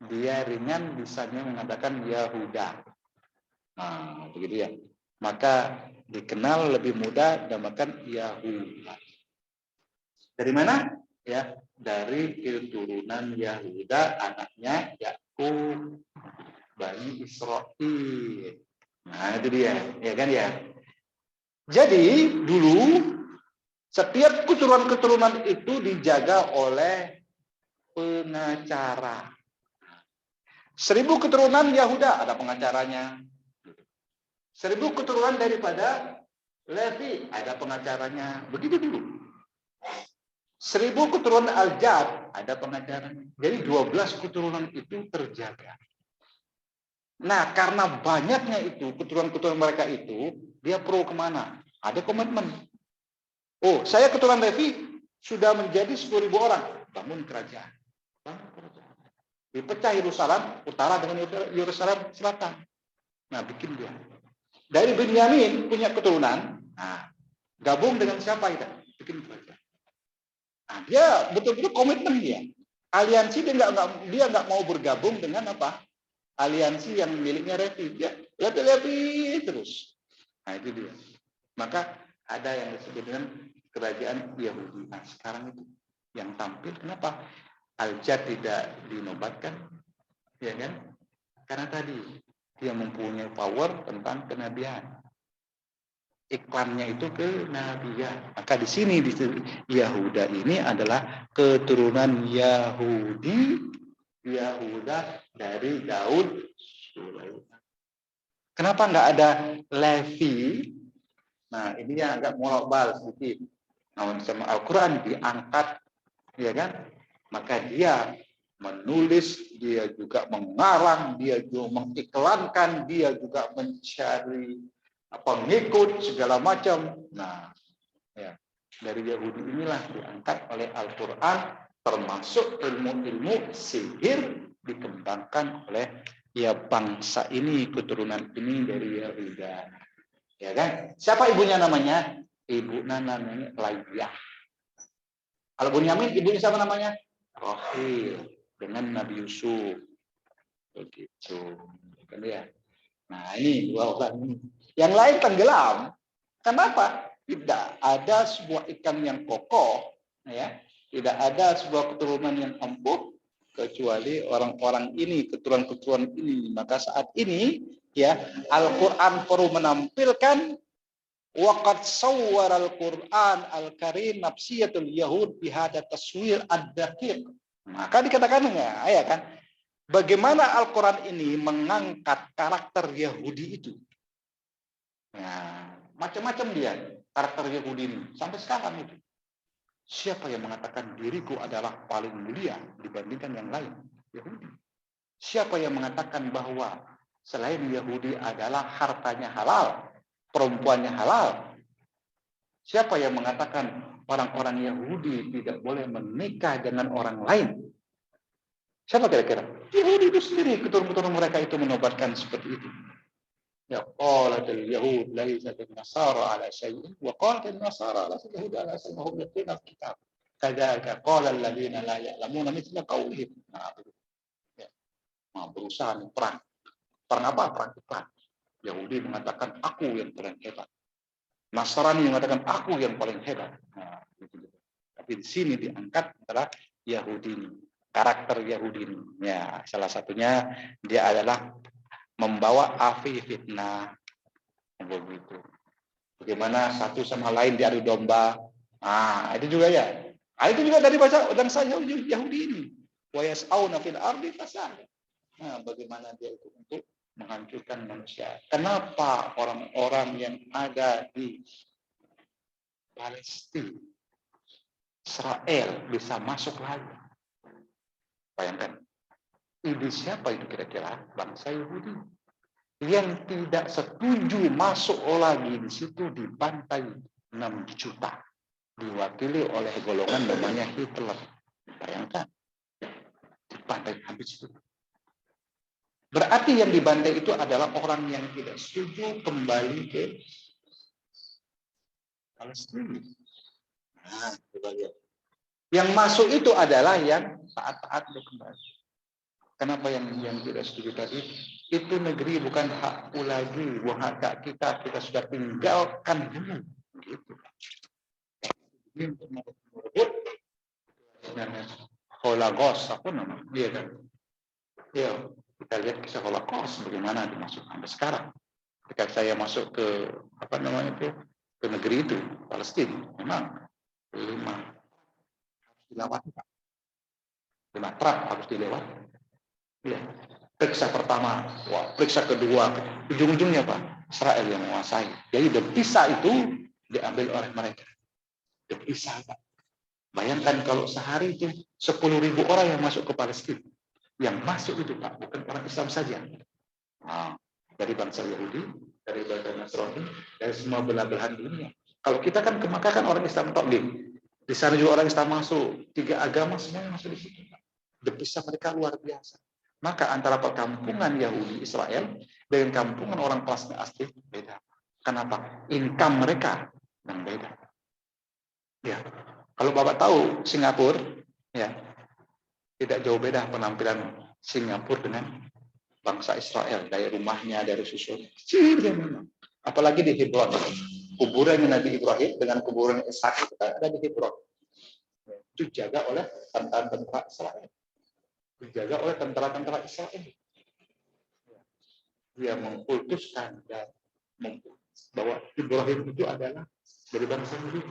Dia ringan bisanya mengatakan Yahuda. Nah, begitu ya. Maka dikenal lebih mudah dinamakan Yahuda. Dari mana? Ya, dari keturunan Yahuda, anaknya Yakub, Bani Israil. Nah, itu dia, ya kan ya. Jadi dulu setiap keturunan-keturunan itu dijaga oleh pengacara. 1000 keturunan Yahuda ada pengacaranya. 1000 keturunan daripada Levi ada pengacaranya. Begitu dulu. 1000 keturunan Al-Jad ada pengacaranya. Jadi 12 keturunan itu terjaga. Nah, karena banyaknya itu keturunan-keturunan mereka itu, dia pro kemana? Ada komitmen. Saya keturunan Levi sudah menjadi 10.000 orang. Bangun kerajaan. Dipecah Yerusalem utara dengan Yerusalem selatan. Nah, bikin dia. Dari Benyamin punya keturunan, nah, gabung dengan siapa kita? Bikin kerajaan. Nah, dia betul-betul komitmen dia. Aliansi dia nggak mau bergabung dengan apa? Aliansi yang miliknya Levi. Dia Levi terus. Nah itu dia. Maka ada yang disebut dengan kerajaan Yahudi. Nah sekarang itu yang tampil kenapa? Al-Jad tidak dinobatkan, ya kan? Karena tadi dia mempunyai power tentang kenabian. Iklannya itu kenabian. Maka di sini Yahuda ini adalah keturunan Yahuda dari Daud. Kenapa nggak ada Levi? Nah ini yang agak molok-bal sedikit. Nah, sama Al-Quran diangkat, ya kan? Maka dia menulis, dia juga mengarang, dia juga mengiklankan, dia juga mencari pengikut segala macam. Nah, ya, dari Yahudi inilah diangkat oleh Al-Quran, termasuk ilmu-ilmu sihir dikembangkan oleh bangsa ini, keturunan ini dari Yahuda. Ya kan? Siapa ibunya namanya? Ibunya namanya Laiyah. Kalau Bunyamin, ibunya siapa namanya? Rohil. Dengan Nabi Yusuf. Begitu. Kan ya? Nah ini dua orang ini. Yang lain tenggelam. Kenapa? Tidak ada sebuah ikan yang kokoh, ya. Tidak ada sebuah keturunan yang ampuh kecuali orang-orang ini, keturunan-keturunan ini. Maka saat ini, ya, Al-Quran perlu menampilkan waqad sawwara Al-Quran Al-Karim nafsiyatul Yahud bihada taswir ad-daqiq. Maka dikatakan ya kan, bagaimana Al-Quran ini mengangkat karakter Yahudi itu. Nah, macam-macam dia karakter Yahudi ini sampai sekarang itu. Siapa yang mengatakan diriku adalah paling mulia dibandingkan yang lain? Yahudi. Siapa yang mengatakan bahwa selain Yahudi adalah hartanya halal, perempuannya halal? Siapa yang mengatakan orang-orang Yahudi tidak boleh menikah dengan orang lain? Siapa kira-kira? Yahudi itu sendiri, keturunan mereka itu menobatkan seperti itu. Ya qalatil yahud laysat an-nasara ala syai'in wa qalatil nasara laysat yahud ala syai'in hum yatluna al-kitab. Kadzalika qala alladziina la ya'lamuna mithla qawlihim. Nah, ya. Berusaha perang. Perang apa? Perang iklan. Yahudi mengatakan aku yang paling hebat. Nasrani mengatakan aku yang paling hebat. Nah, gitu. Tapi di sini diangkat adalah Yahudi ini, karakter Yahudi ini. Ya, salah satunya dia adalah membawa api fitnah, begitu. Bagaimana satu sama lain diadu domba. Nah, itu juga ya. Nah, itu juga dari bangsa Yahudi ini. Wa yas'auna fil ardi fasad. Nah, bagaimana dia itu untuk menghancurkan manusia. Kenapa orang-orang yang ada di Palestina, Israel bisa masuk lagi? Bayangkan. Ide siapa itu kira-kira? Bangsa Yahudi. Yang tidak setuju masuk lagi di situ dibantai 6 juta. Diwakili oleh golongan namanya Hitler. Bayangkan. Dibantai habis itu. Berarti yang dibantai itu adalah orang yang tidak setuju kembali ke Palestina. Nah, coba lihat. Yang masuk itu adalah yang taat-taat kembali. Kenapa yang tidak setuju tadi? Itu negeri bukan hakku lagi, bukan hak kita sudah tinggalkan dulu. Gitu. Ini untuk merebut Holocaust, apa nama? Iya kan? Ya, kita lihat kisah Holocaust bagaimana dimasuk sampai sekarang. Ketika saya masuk ke apa namanya itu ke negeri itu Palestina, memang 5 harus dilewati, Pak. 5 truk harus dilewati. Ya. Periksa pertama, periksa kedua, ujung-ujungnya Pak, Israel yang menguasai. Jadi devisa itu diambil oleh mereka. Devisa, Pak. Bayangkan kalau sehari itu 10.000 orang yang masuk ke Palestina. Yang masuk itu Pak, bukan orang Islam saja. Nah, dari bangsa Yahudi, dari bangsa Nasrani, dari semua belah-belahan dunia. Kalau kita kan ke Makkah kan orang Islam toklim. Di sana juga orang Islam masuk. 3 agama semuanya masuk di situ. Devisa mereka luar biasa. Maka antara perkampungan Yahudi Israel dengan kampungan orang Palestina asli beda. Kenapa? Income mereka yang beda. Ya. Kalau Bapak tahu Singapura, ya tidak jauh beda penampilan Singapura dengan bangsa Israel, dari rumahnya, dari susunnya. Memang. Apalagi di Hebron. Kuburan Nabi Ibrahim dengan kuburan Ishak itu ada di Hebron. Itu dijaga oleh tentara-tentara Israel. Dijaga oleh tentara-tentara Israel. Dia mengkultuskan dan bahwa Ibrahim itu adalah dari bangsa Yahudi.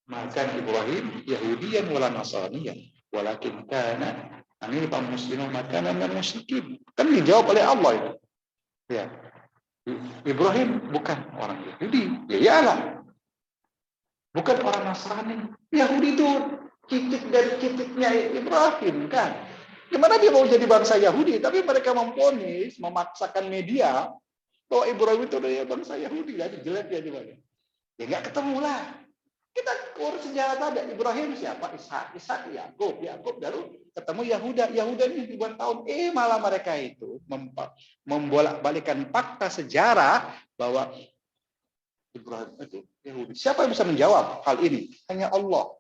Maka Ibrahim Yahudiyan wala Nasraniyan, walakin kana hanifan musliman maka minal musyrikin. Kan dijawab oleh Allah itu. Ya. Ibrahim bukan orang Yahudi, ya iyalah. Bukan orang Nasrani. Yahudi itu titik dari titiknya Ibrahim kan. Gimana dia mau jadi bangsa Yahudi, tapi mereka memponis, memaksakan media bahwa Ibrahim itu dari bangsa Yahudi, jadi jelek ya gimana? Ya nggak ketemu lah. Kita urus sejarah tadi, Ibrahim siapa? Ishak, Yakub baru ketemu Yahuda ini ribuan tahun. Malah mereka itu membolak-balikan fakta sejarah bahwa Ibrahim itu Yahudi. Siapa yang bisa menjawab hal ini? Hanya Allah.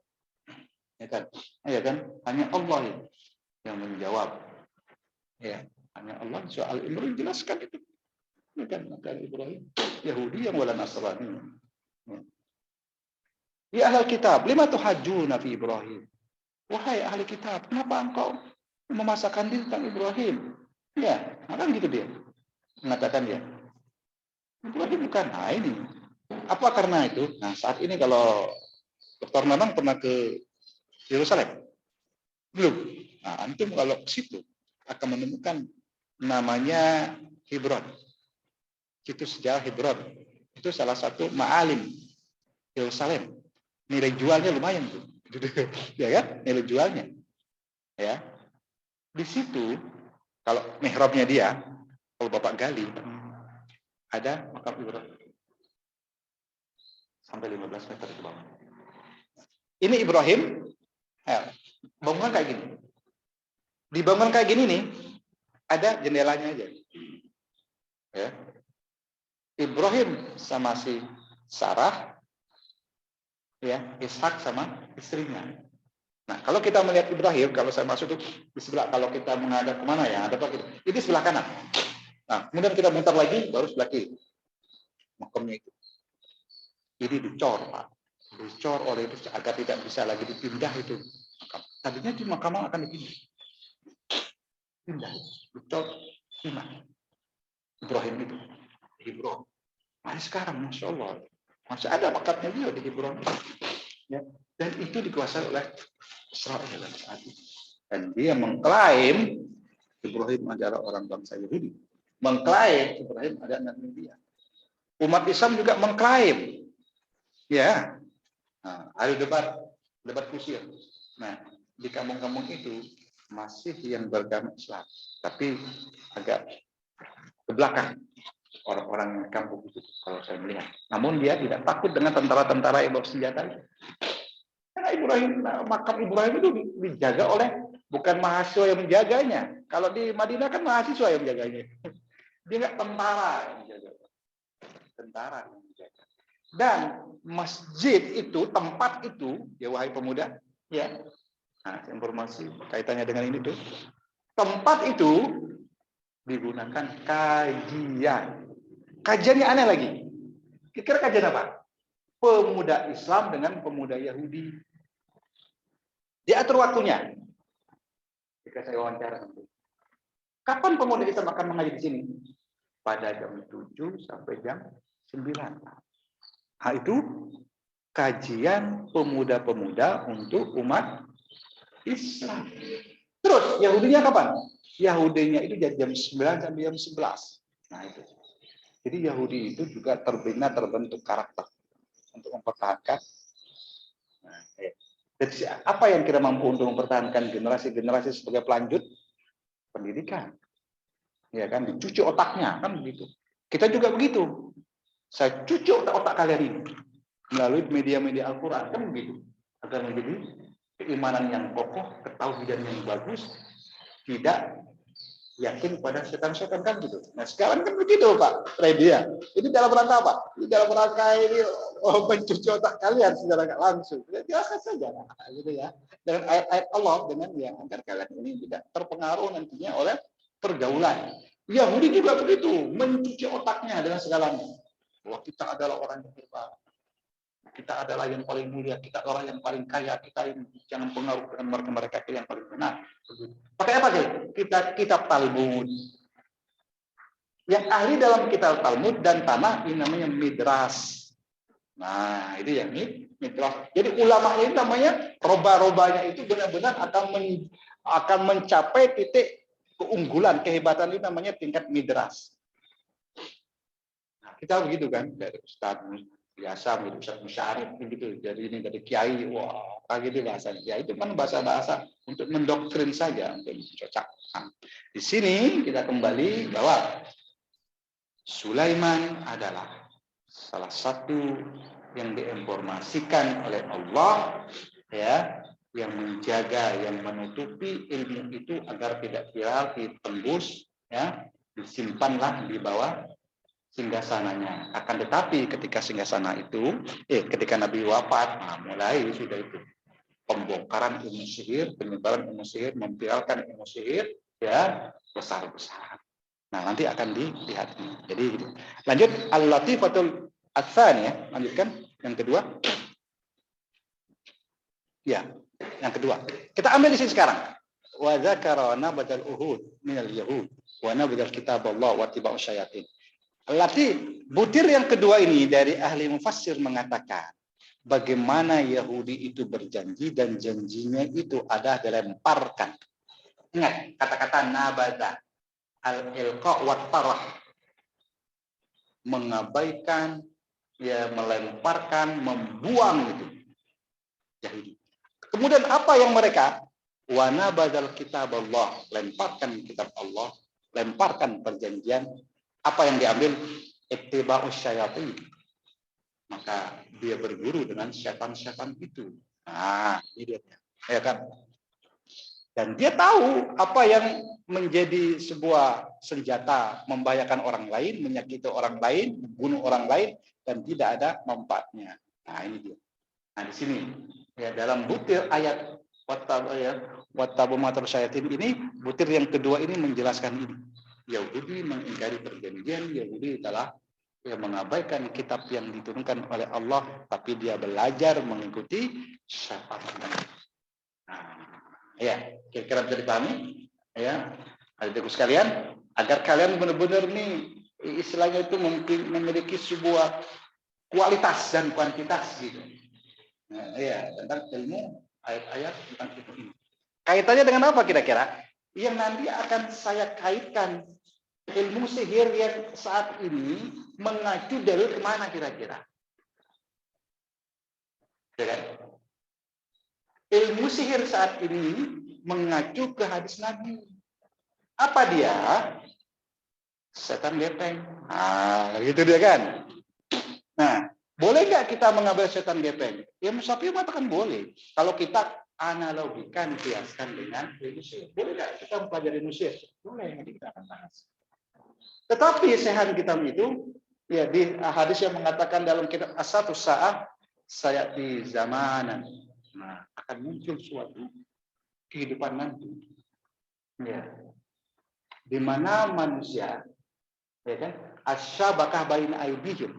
Ya kan? Ya kan? Hanya Allah yang menjawab. Ya, hanya Allah. Soal Ibrahim jelaskan itu. Ya kan? Maka Ibrahim Yahudi yang wala Nasrani. Ya ahli kitab, lima tuhajjuna fi Ibrahim. Wahai ahli kitab, kenapa engkau memasakkan diri tentang Ibrahim? Ya, kan gitu dia. Mengatakan dia. Ibrahim bukan. Nah ini. Apa karena itu? Nah saat ini kalau Dr. Nanang pernah ke Yerusalem? Belum. Nah antum kalau ke situ akan menemukan namanya Hebron. Situs sejarah Hebron. Itu salah satu ma'alim Yerusalem. Nilai jualnya lumayan tuh. Ya kan? Nilai jualnya. Ya. Di situ kalau mihrabnya dia, kalau Bapak gali ada makam Ibrahim. Sampai 15 meter ke bawah. Ini Ibrahim, bangunan kayak gini. Di bangunan kayak gini nih, ada jendelanya aja. Ya. Ibrahim sama si Sarah, ya, Ishak sama istrinya. Nah, kalau kita melihat Ibrahim, kalau saya masuk itu di sebelah, kalau kita menghadap kemana ya, ada apa gitu? Ini sebelah kanan. Nah, kemudian kita mutar lagi, baru sebelah kiri. Makamnya itu. Ini dicor, Pak. Dicor oleh itu agar tidak bisa lagi dipindah itu. Tadinya di makam akan dipindah. Pindah, dicor, pindah. Ibrahim itu. Hebron. Nah, sekarang, Masya Allah. Masih ada makamnya dia di Hebron. Ya. Dan itu dikuasai oleh Israel saat itu. Dan dia mengklaim Ibrahim adalah orang bangsa Yahudi. Mengklaim Ibrahim adalah anak dia. Umat Islam juga mengklaim. Ya. Nah, hari debat kusir. Nah, di kampung-kampung itu masih yang beragama Islam, tapi agak ke belakang orang-orang kampung itu kalau saya melihat. Namun dia tidak takut dengan tentara-tentara yang bersenjata itu. Karena makam Ibrahim itu dijaga oleh bukan mahasiswa yang menjaganya. Kalau di Madinah kan mahasiswa yang menjaganya. Dia nggak tentara yang menjaga. Tentara yang menjaga. Dan masjid itu, tempat itu, ya wahai pemuda, ya. Nah, informasi kaitannya dengan ini tuh. Tempat itu digunakan kajian. Kajiannya aneh lagi. Kira-kira kajian apa? Pemuda Islam dengan pemuda Yahudi. Diatur waktunya. Jika saya wawancara nanti. Kapan pemuda Islam akan mengaji di sini? Pada jam 7 sampai jam 9. Nah, itu kajian pemuda-pemuda untuk umat Islam. Terus Yahudinya kapan? Yahudinya itu jam 9 sampai jam 11. Nah itu. Jadi Yahudi itu juga terbentuk karakter untuk mempertahankan. Nah, jadi apa yang kita mampu untuk mempertahankan generasi-generasi sebagai pelanjut pendidikan? Ya kan, dicuci otaknya kan begitu. Kita juga begitu. Saya cuci otak kalian ini melalui media-media Al-Quran kan begitu, agar menjadi keimanan yang kokoh, ketauhidan yang bagus, tidak yakin pada setan-setan kan gitu. Nah sekarang kan begitu Pak Redia. Ini dalam rangka apa? Ini dalam rangka ini mencuci otak kalian secara nggak langsung. Ya, biasa saja gitu ya. Dengan ayat-ayat Allah dengan yang agar kalian ini tidak terpengaruh nantinya oleh pergaulan. Yahudi juga begitu, mencuci otaknya dengan segalanya. Bahwa kita adalah orang yang hebat. Kita adalah yang paling mulia, kita orang yang paling kaya, kita ini jangan pengaruh dengan mereka yang paling benar. Pakai apa sih? Kitab Talmud. Yang ahli dalam kitab Talmud dan tanah ini namanya midras. Nah, itu yang midras. Jadi ulama ini namanya roba-robanya itu benar-benar akan mencapai titik keunggulan, kehebatan itu namanya tingkat midras. Nah, kita begitu kan dari Ustaz biasa gitu, Ustaz Musyarif begitu. Jadi ini dari kiai, wah, kayak gitu bahasanya. Ya itu kan bahasa-bahasa untuk mendoktrin saja, untuk cocok. Nah, di sini kita kembali bahwa Sulaiman adalah salah satu yang diinformasikan oleh Allah ya, yang menjaga, yang menutupi ilmu itu agar tidak viral, ditembus ya, disimpanlah di bawah singgasananya. Akan tetapi ketika singgasana itu ketika Nabi wafat, nah, mulai sudah itu pembongkaran ilmu sihir, penyebaran ilmu sihir, memviralkan ilmu sihir ya besar-besar. Nah, nanti akan dilihat. Jadi gitu. Lanjut al-latifatul ats-tsaniyah, lanjutkan yang kedua. Ya, yang kedua. Kita ambil di sini sekarang. Wa dzakara nabadal uhud minal yahud wa nabadal kitab Allah wa tiba'us syayatin. Butir yang kedua ini dari ahli mufassir mengatakan bagaimana Yahudi itu berjanji dan janjinya itu adalah dilemparkan. Ingat kata-kata nabada, al-ilqa wa tarah, mengabaikan, ya melemparkan, membuang itu Yahudi. Kemudian apa yang mereka wana badal kitab Allah, lemparkan kitab Allah, lemparkan perjanjian. Apa yang diambil? Ittiba'us syayatin. Maka dia berguru dengan setan-setan itu. Nah, ini dia. Ya kan? Dan dia tahu apa yang menjadi sebuah senjata membahayakan orang lain, menyakiti orang lain, membunuh orang lain, dan tidak ada manfaatnya. Nah, ini dia. Nah, di sini ya dalam butir ayat wattabu matar syayatin ini, butir yang kedua ini menjelaskan ini. Yahudi mengingkari perjanjian, Yahudi adalah yang mengabaikan kitab yang diturunkan oleh Allah, tapi dia belajar mengikuti syaitan. Nah, ya, kira-kira bisa dipahami ya, adik-adikku sekalian, agar kalian benar-benar nih istilahnya itu memiliki sebuah kualitas dan kuantitas gitu. Nah, ya, tentang ilmu ayat-ayat tentang itu ini. Kaitannya dengan apa kira-kira? Yang nanti akan saya kaitkan ilmu sihir yang saat ini mengacu dari kemana kira-kira? Ya kan? Ilmu sihir saat ini mengacu ke hadis Nabi. Apa dia? Setan gepeng. Nah, gitu dia kan. Nah, boleh nggak kita mengambil setan gepeng? Ya Musafi mengatakan boleh. Kalau kita analogikan, kiaskan dengan ilmu sihir. Boleh nggak kita mempelajari ilmu sihir? Boleh, nanti kita akan bahas. Tetapi sehan kita itu, ya di hadis yang mengatakan dalam kitab As-Satu Sa'ah, saya di zamanan. Nah, akan muncul suatu kehidupan nanti. Ya. Di mana manusia, ya kan, asyabakah baina aydihim.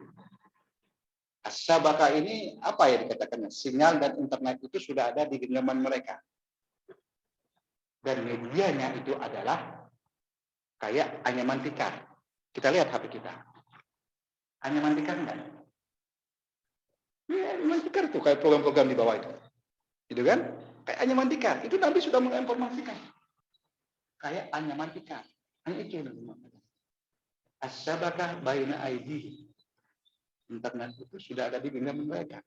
Asyabakah ini apa ya dikatakannya? Sinyal dan internet itu sudah ada di genggaman mereka. Dan medianya itu adalah kayak anyaman tikar. Kita lihat HP kita. Anyaman tikar enggak? Ya, anyaman tikar tuh kayak program-program di bawah itu. Gitu kan? Kayak anyaman tikar. Itu Nabi sudah menginformasikan. Kayak anyaman tikar. Hanya itu yang dimaksud. Asyabakah baina aydihim. Internet itu sudah ada di genggaman mereka.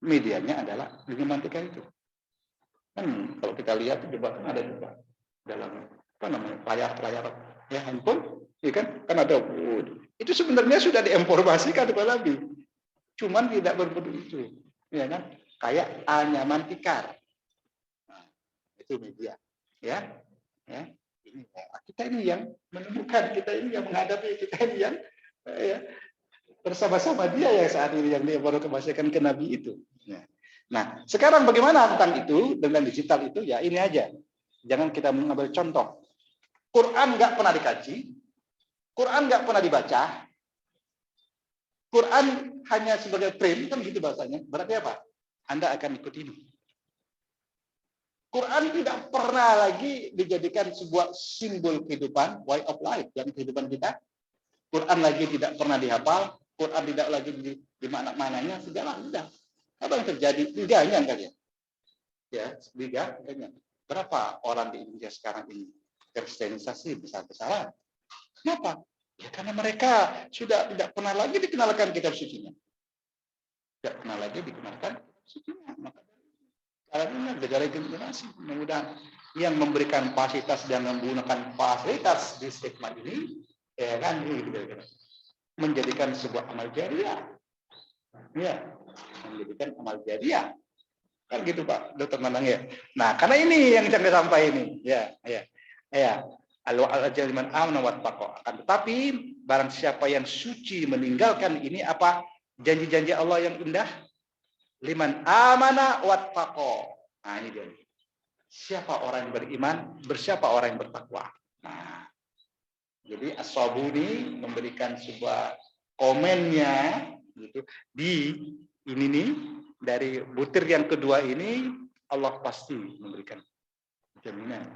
Medianya adalah genggaman tikar itu. Kan kalau kita lihat coba kan ada juga dalam apa namanya layar ya handphone, ya kan ada. Itu sebenarnya sudah diinformasikan kepada Nabi. Cuman tidak berbentuk itu, ya kan? Kayak anyaman tikar. Nah, itu media, ya. Kita ini yang menemukan, kita ini yang menghadapi, kita ini yang ya, bersama-sama dia yang saat ini yang dia baru kemasyarakat ke Nabi itu. Nah, sekarang bagaimana tentang itu dengan digital itu? Ya ini aja. Jangan kita mengambil contoh. Quran nggak pernah dikaji, Quran nggak pernah dibaca, Quran hanya sebagai frame, kan gitu bahasanya. Berarti apa? Anda akan ikut ini. Quran tidak pernah lagi dijadikan sebuah simbol kehidupan, way of life, yang kehidupan kita. Quran lagi tidak pernah dihafal, Quran tidak lagi di mana-mananya, segala sudah. Apa yang terjadi? Tiganya kalian. Ya, tiganya. Berapa orang di Indonesia sekarang ini kristenisasi besar-besaran? Kenapa? Ya karena mereka sudah tidak pernah lagi dikenalkan kitab sucinya. Tidak pernah lagi dikenalkan kitab sucinya. Maka karena negara generasi mudah-mudahan yang memberikan fasilitas dan menggunakan fasilitas di stigma ini, ya kan, menjadikan sebuah amal jariah, ya, menjadikan amal jariah, kan gitu Pak Dokter Manang ya. Nah karena ini yang jangan sampai ini, ya. Al-jaliman amna wat taqwa. Akan tetapi barang siapa yang suci meninggalkan ini apa janji-janji Allah yang indah, liman amana wat taqwa. Nah ini dia. Siapa orang yang beriman, bersiapa orang yang bertakwa. Nah, jadi As-Sabuni memberikan sebuah komennya gitu di ini nih dari butir yang kedua ini Allah pasti memberikan jaminan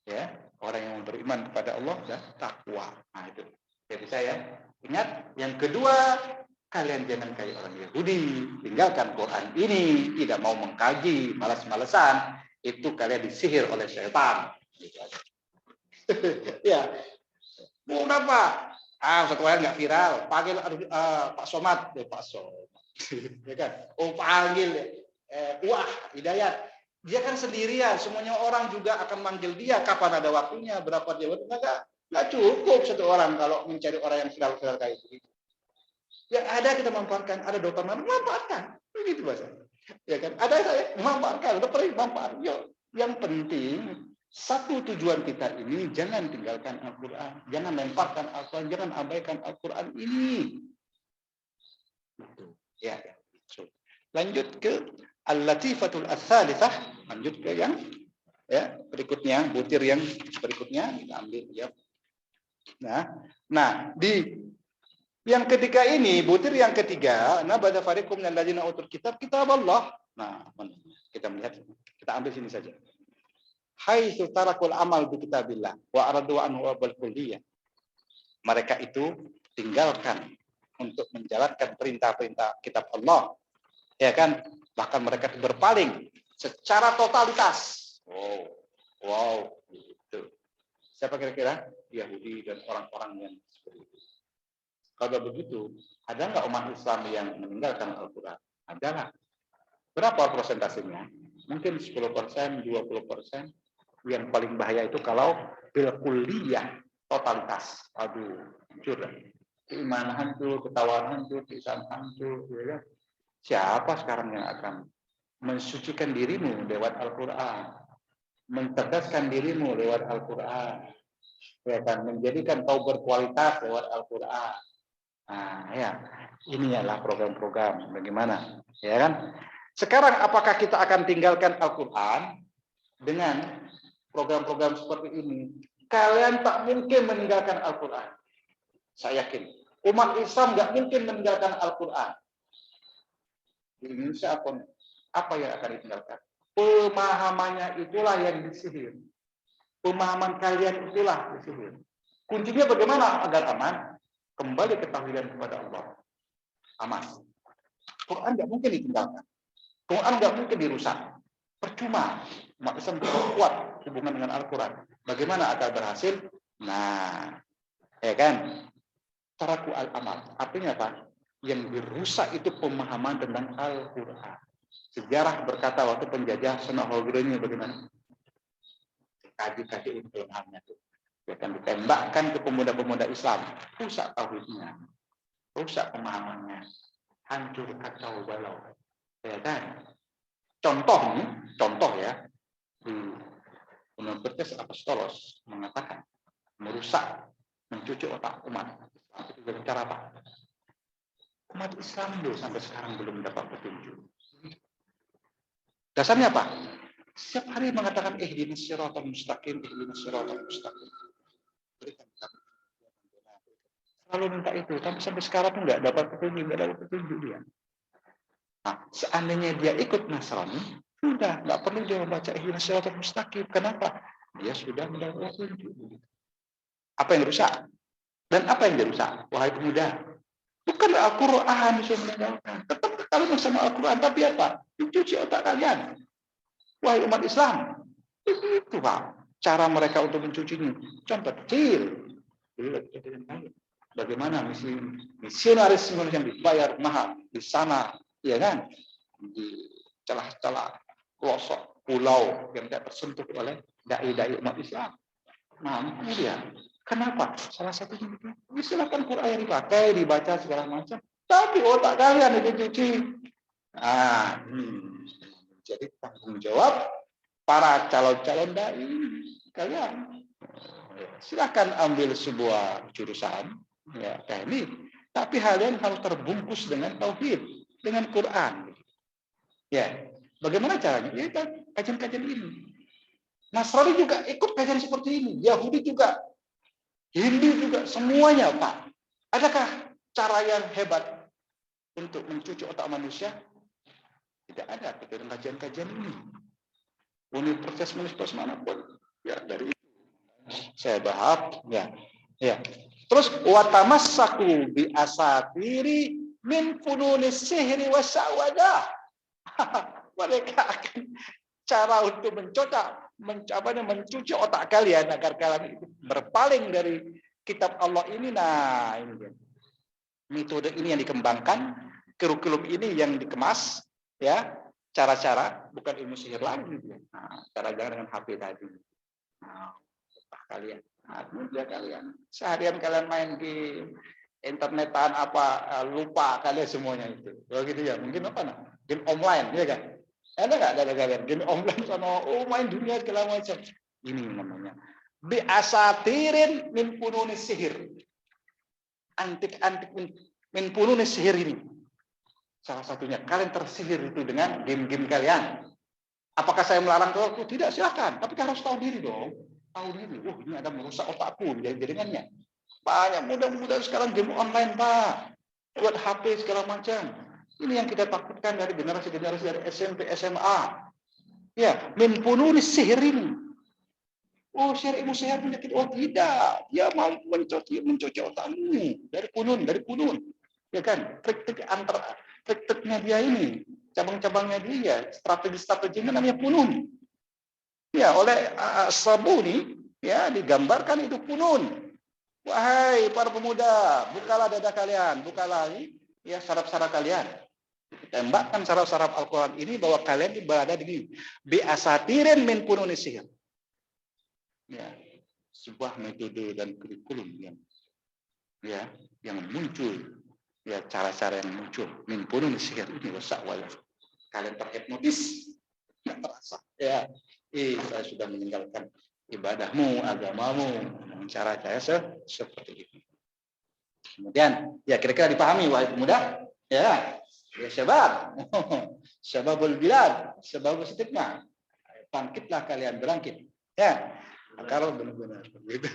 ya orang yang beriman kepada Allah dan takwa. Nah itu. Jadi saya ingat yang kedua, kalian jangan kayak orang Yahudi, tinggalkan Quran ini, tidak mau mengkaji, malas-malesan, itu kalian disihir oleh setan. Ya, mau apa? Satu ayat nggak viral, panggil Pak Somad, Pak Somad, ya kan? Oh panggil, wah Hidayat, dia kan sendirian, semuanya orang juga akan manggil dia. Kapan ada waktunya? Berapa dia? Nggak cukup satu orang kalau mencari orang yang viral-viral kayak itu. Yang ada kita manfaatkan, ada dokter mana manfaatkan, begitu bahasa. Ya kan? Ada saya manfaatkan, dokter manfaatkan. Yang penting satu tujuan kita ini jangan tinggalkan Al-Quran, jangan lemparkan Al-Quran, jangan abaikan Al-Quran ini. Ya. Lanjut ke Al-Latifatul Ats-Tsalitsah, lanjut ke yang ya berikutnya, butir yang berikutnya kita ambil ya. Nah di yang ketiga ini, butir yang ketiga, nabada fariqum minal ladzina utul kitab Allah. Nah, kita melihat, kita ambil sini saja. Haitsu tarakul amal bi kitabillah wa aradu anhu wal kulliyah. Mereka itu tinggalkan untuk menjalankan perintah-perintah kitab Allah. Ya kan? Bahkan mereka berpaling secara totalitas. Wow, gitu. Siapa kira-kira? Yahudi dan orang-orang yang seperti itu. Kalau begitu, ada nggak umat Islam yang meninggalkan Al-Quran? Ada nggak? Berapa persentasenya? Mungkin 10%, 20%. Yang paling bahaya itu kalau bil kulliyah, totalitas. Aduh, hancur. Keimanan hancur, ketawaran hancur, keislaman hancur. Ya. Siapa sekarang yang akan mensucikan dirimu lewat Al-Quran? Mencerdaskan dirimu lewat Al-Quran? Ya kan? Menjadikan kau berkualitas lewat Al-Quran? Nah, ya, ini adalah program-program bagaimana, ya kan? Sekarang apakah kita akan tinggalkan Al-Quran dengan program-program seperti ini? Kalian tak mungkin meninggalkan Al-Quran. Saya yakin. Umat Islam nggak mungkin meninggalkan Al-Quran. Di Indonesia apa yang akan ditinggalkan? Pemahamannya itulah yang disihir. Pemahaman kalian itulah disihir. Kuncinya bagaimana agar aman? Kembali ketahuan kepada Allah. Aman. Quran nggak mungkin ditinggalkan. Quran nggak mungkin dirusak. Percuma. Umat Islam kuat hubungan dengan Al-Quran. Bagaimana agar berhasil? Nah, ya kan? Taraku al-amal. Artinya apa? Yang dirusak itu pemahaman tentang Al-Quran. Sejarah berkata waktu penjajah Senahogrinya bagaimana? Kaji-kaji kelemahannya itu. Akan ditembakkan ke pemuda-pemuda Islam, rusak tauhidnya, rusak pemahamannya, hancur kacau balau, ya kan? Contoh ya, di Universitas Apostolos mengatakan merusak, mencuci otak umat Islam itu dengan cara apa? Umat Islam loh sampai sekarang belum mendapat petunjuk. Dasarnya apa? Setiap hari mengatakan ihdinas siratal mustaqim, ihdinas siratal mustaqim. Selalu minta itu, tapi sampai sekarang pun nggak dapat petunjuk dia. Nah, seandainya dia ikut Nasrani, sudah nggak perlu dia membaca ihdinas siratal mustaqim. Kenapa? Dia sudah mendapat petunjuk. Apa yang rusak? Dan apa yang dirusak? Wahai pemuda, bukan Al-Quran yang meninggalkan. Tetap kalian bersama Al-Quran, tapi apa? Dicuci otak kalian. Wahai umat Islam, itu Pak. Cara mereka untuk mencucinya. Contoh kecil. Bagaimana misionarisme yang dibayar mahal di sana, ya kan? Di celah-celah pelosok pulau yang tidak tersentuh oleh dai-dai umat Islam. Nah, kemudian kenapa? Salah satunya itu silakan Quran yang dipakai, dibaca segala macam, tapi otak kalian dicuci. Ah, jadi tanggung jawab para calon-calon dai kalian. Silakan ambil sebuah jurusan, ya teknik, tapi kalian harus terbungkus dengan tauhid, dengan Quran. Ya, bagaimana caranya? Ya, kajian-kajian ini. Nasrani juga ikut kajian seperti ini, Yahudi juga, Hindu juga, semuanya Pak. Adakah cara yang hebat untuk mencuci otak manusia? Tidak ada kajian-kajian ini. Universitas manapun, ya dari itu saya bahas, ya. Terus watamassaku bi asatiri min fununis sihri wasyawadah. Mereka akan cara untuk mencuci otak kalian agar kalian itu berpaling dari kitab Allah ini. Nah, ini dia. Metode ini yang dikembangkan, kurikulum ini yang dikemas, ya, cara-cara bukan ilmu sihir lagi. Nah, cara dengan HP tadi. Nah, kalian, kalian seharian kalian main di internetan apa lupa kalian semuanya itu. Begitu ya, mungkin apa nah? Game online, ya kan? Ada nggak ada kalian game online sama main dunia segala macam? Ini namanya bi asatirin min fununis sihir. Antik-antik min fununis sihir ini. Salah satunya kalian tersihir itu dengan game-game kalian. Apakah saya melarang kalau tidak? Silahkan, tapi harus tahu diri dong. Tahu diri. Ini ada merusak otakku jaringannya. Banyak muda-muda sekarang game online Pak. Buat HP segala macam. Ini yang kita takutkan dari generasi-generasi dari SMP, SMA. Ya, min fununis sihir ini. Oh, ilmu sihir penyakit. Oh, tidak. Dia mau mencuci otakmu dari kunun. Ya kan? Trik-triknya dia ini, cabang-cabangnya dia, strategi-strateginya namanya kunun. Ya, oleh Sabuni ya digambarkan itu kunun. Wahai para pemuda, bukalah dada kalian, bukalah ya saraf-saraf kalian. Tembakkan saraf-saraf Al-Quran ini bahwa kalian berada di biasatirin min fununis sihir. Ya, sebuah metode dan kurikulum yang muncul, ya cara-cara yang muncul min fununis sihir ini wasawalah. Kalian terhipnotis, nggak terasa. Ya, saya sudah meninggalkan ibadahmu, agamamu, dengan cara-cara seperti ini. Kemudian, ya kira-kira dipahami wahai pemuda, ya syababul bilad, syababul stigma. Bangkitlah kalian, berangkit. Ya, kalau benar-benar begitu.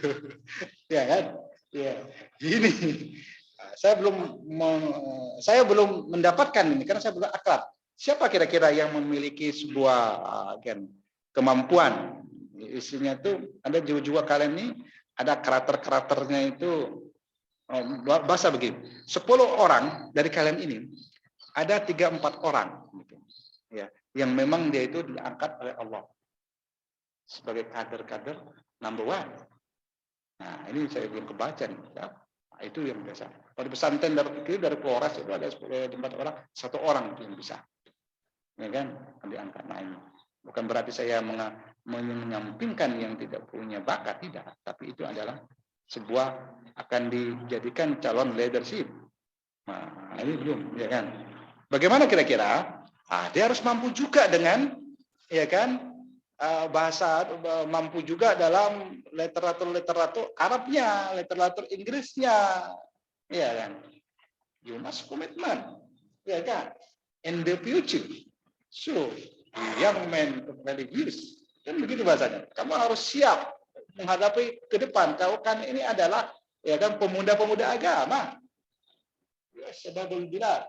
Ya kan? Ya, ini saya belum mendapatkan ini karena saya belum akrab. Siapa kira-kira yang memiliki sebuah kemampuan? Isinya tuh ada jiwa-jiwa kalian ini, ada karakternya itu bahasa begini. 10 orang dari kalian ini ada 3-4 orang gitu, ya, yang memang dia itu diangkat oleh Allah sebagai kader-kader number 1. Nah, ini saya belum kebaca nih. Ya. Nah, itu yang biasa. Kalau di pesantren dari Polres itu ada 10 orang, 1 orang itu yang bisa. Ya kan? Diangkat. Nah, ini bukan berarti saya menyampingkan yang tidak punya bakat, tidak. Tapi itu adalah sebuah akan dijadikan calon leadership. Nah, ini belum, ya kan? Bagaimana kira-kira? Dia harus mampu juga dengan, ya kan, bahasa mampu juga dalam literatur Arabnya, literatur Inggrisnya, ya kan? You must commitment, ya kan? In the future, so young man religious, kan begitu bahasanya. Kamu harus siap menghadapi ke depan. Kau kan ini adalah ya kan pemuda-pemuda agama. Ya, sebabul bilad.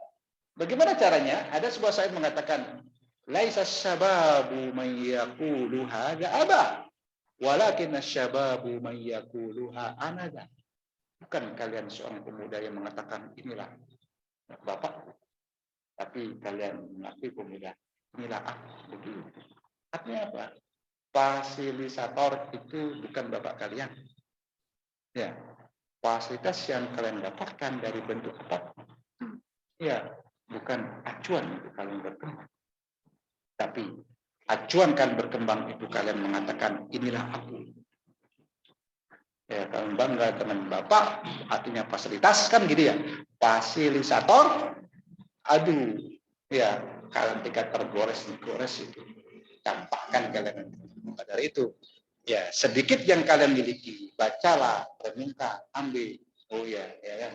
Bagaimana caranya? Ada sebuah syait mengatakan, laisa syababu man yaqulu hadza aba, walakin asyababu man yaquluha anada. Bukan kalian seorang pemuda yang mengatakan inilah bapak, tapi kalian mengakui pemuda inilah aku. Begitu. Artinya apa? Fasilitator itu bukan bapak kalian. Ya, fasilitas yang kalian dapatkan dari bentuk apa? Ya, bukan acuan untuk kalian berkembang. Tapi acuan kalian berkembang itu kalian mengatakan inilah aku. Ya, kalian bangga dengan bapak, artinya fasilitas kan gitu ya. Fasilitator, aduh, ya kalian tingkat tergores itu. Campakkan kalian. Maka dari itu, ya sedikit yang kalian miliki, bacalah, perminta, ambil. Oh ya, ya kan.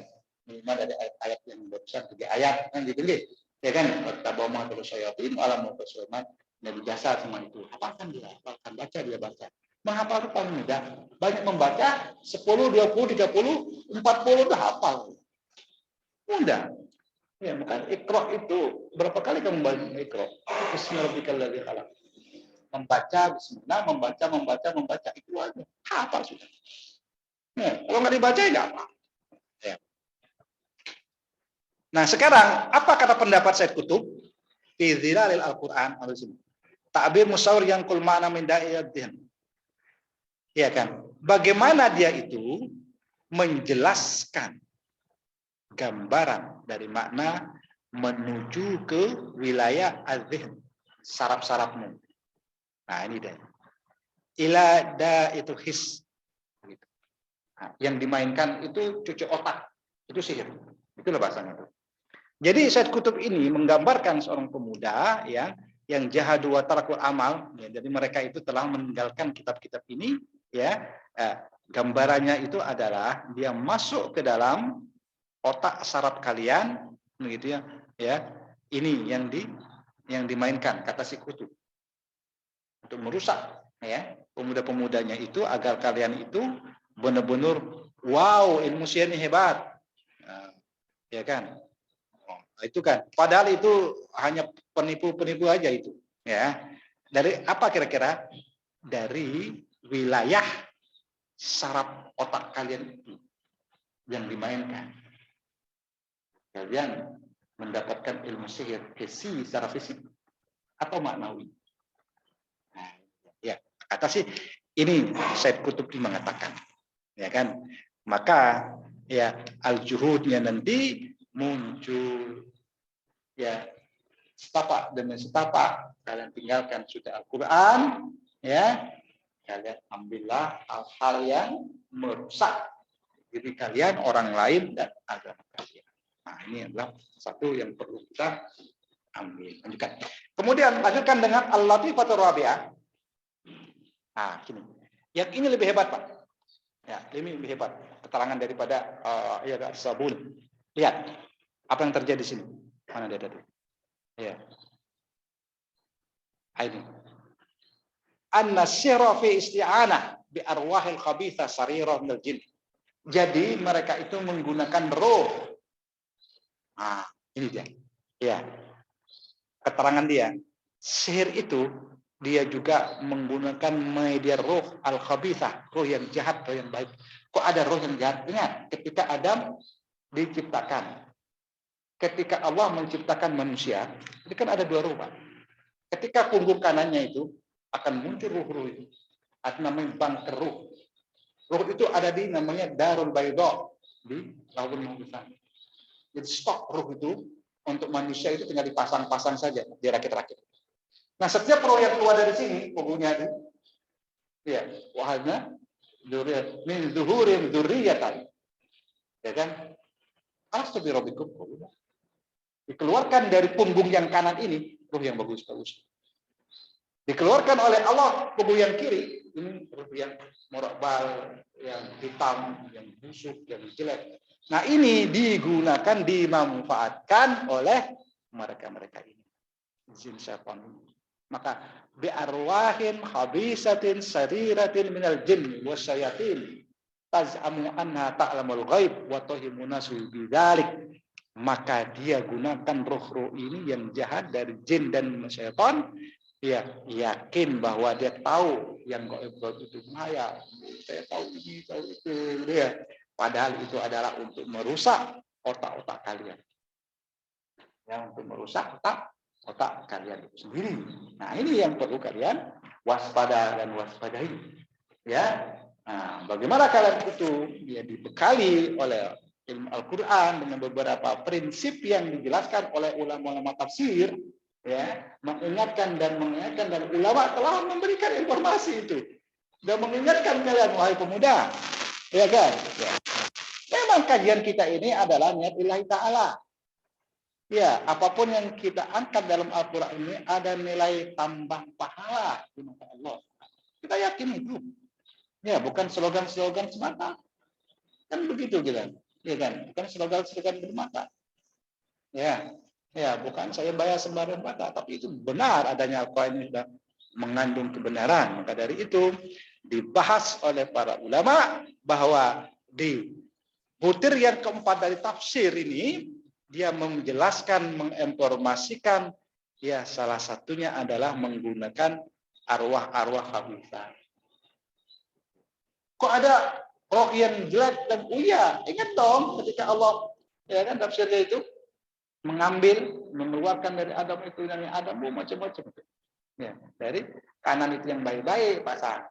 Minimal dari ayat-ayat yang barusan 3 ayat kan gitu nggih. Ya kan, tabama terus sayatin alam Sulaiman Nabi jasa semua itu. Hafalkan dia, hafalkan, baca dia baca. Menghafal itu paling mudah. Banyak membaca 10, 20, 30, 40 udah hafal. Mudah. Ya, maka Iqra itu berapa kali kamu baca Iqra? Bismillahirrahmanirrahim. Membaca bismillah, membaca itu aja. Hafal sudah. Nah, kalau nggak dibaca ya apa. Ya. Nah, sekarang apa kata pendapat Said Qutb? Fi Zilalil Al-Qur'an Ta'bir musawwir yang kul ma'na min da'iyatin. Ya kan? Bagaimana dia itu menjelaskan gambaran dari makna menuju ke wilayah az-zihn, saraf-sarafmu. Nah, ini dia. Ila da itu his. Nah, yang dimainkan itu cucu otak, itu sihir. Itulah bahasanya. Jadi Said Qutb ini menggambarkan seorang pemuda ya yang jahadu wa tarakul amal. Ya, jadi mereka itu telah meninggalkan kitab-kitab ini. Ya, gambarannya itu adalah dia masuk ke dalam otak saraf kalian, begitu ya. Ya, ini yang dimainkan kata si Qutb untuk merusak ya pemuda-pemudanya itu agar kalian itu benar-benar wow ilmu sihir ini hebat, ya kan? Itu kan, padahal itu hanya penipu-penipu aja itu, ya. Dari apa kira-kira? Dari wilayah saraf otak kalian itu yang dimainkan. Kalian mendapatkan ilmu sihir secara fisik atau maknawi. Nah, ya, kata sih ini Said Qutb mengatakan, ya kan? Maka ya al-juhudnya nanti muncul ya setapak demi setapak kalian tinggalkan sudah Al-Quran ya kalian ambillah hal-hal yang merusak diri kalian, orang lain dan agama kalian. Nah ini adalah satu yang perlu kita ambil. Lanjutkan. Kemudian lanjutkan dengan Al-Latifatur Rabi'ah. Nah ini yang ini lebih hebat Pak ya, ini lebih hebat keterangan daripada ya Sabun. Lihat apa yang terjadi di sini. Mana dia tadi? Ya. Ini. An-nasyira fi isti'anah bi arwahil khabitha sarirah minal jin. Jadi mereka itu menggunakan roh. Nah, ini dia. Ya. Keterangan dia. Sihir itu dia juga menggunakan media roh al-khabithah, roh yang jahat, roh yang baik. Kok ada roh yang jahat? Ingat, ketika Adam diciptakan, ketika Allah menciptakan manusia, itu kan ada 2 roh, Pak. Ketika punggung kanannya itu akan muncul ruh-ruh itu. Ada namanya bangker ruh. Ruh itu ada di namanya Darul Baydha di Lauhul Mahfuz. Jadi stok ruh itu untuk manusia itu tinggal dipasang-pasang saja, dirakit-rakit. Nah, setiap roh yang keluar dari sini, punggungnya itu, ya, wahana dzurriyyah min zuhurin dzurriyyatan. Ya kan? Astagfirullahaladzim. Dikeluarkan dari punggung yang kanan ini roh yang bagus-bagus. Dikeluarkan oleh Allah kubu yang kiri, ini kubu yang morokbal, yang hitam, yang busuk, yang jelek. Nah ini digunakan, dimanfaatkan oleh mereka-mereka ini. Jin syaitan. Maka biarwahin habisatin sariratin minal jin wasyayatin taz'amu anha ta'lamul ghaib wa tuhimuna bidzalik. Maka dia gunakan roh-roh ini yang jahat dari jin dan syaitan, ya yakin bahwa dia tahu yang gaib itu maya, saya tahu ini, tahu itu, ya. Padahal itu adalah untuk merusak otak-otak kalian, yang untuk merusak otak kalian itu sendiri. Nah ini yang perlu kalian waspada dan waspadai, ya. Nah, bagaimana kalian itu dia dibekali oleh ilmu Al-Quran dengan beberapa prinsip yang dijelaskan oleh ulama-ulama tafsir, ya, mengingatkan dan ulama telah memberikan informasi itu dan mengingatkan kalian wahai pemuda, ya kan? Ya. Memang kajian kita ini adalah niat lillahi ta'ala. Ya, apapun yang kita angkat dalam Al-Quran ini ada nilai tambah pahala di mata Allah. Kita yakin itu. Ya, bukan slogan-slogan semata. Kan begitu kita. Ya kan? Bukan slogan-slogan bermata. Ya. Ya, bukan saya bayar sembarang mata, tapi itu benar adanya Al-Quran ini sudah mengandung kebenaran. Maka dari itu dibahas oleh para ulama bahwa di butir yang keempat dari tafsir ini dia menjelaskan, menginformasikan, ya salah satunya adalah menggunakan arwah-arwah khabithah. Kok ada roh yang jelek dan uya? Ingat dong ketika Allah, ya kan, tafsirnya itu mengeluarkan dari Adam itu, dari Adam macam-macam. Ya, dari kanan itu yang baik-baik pasang.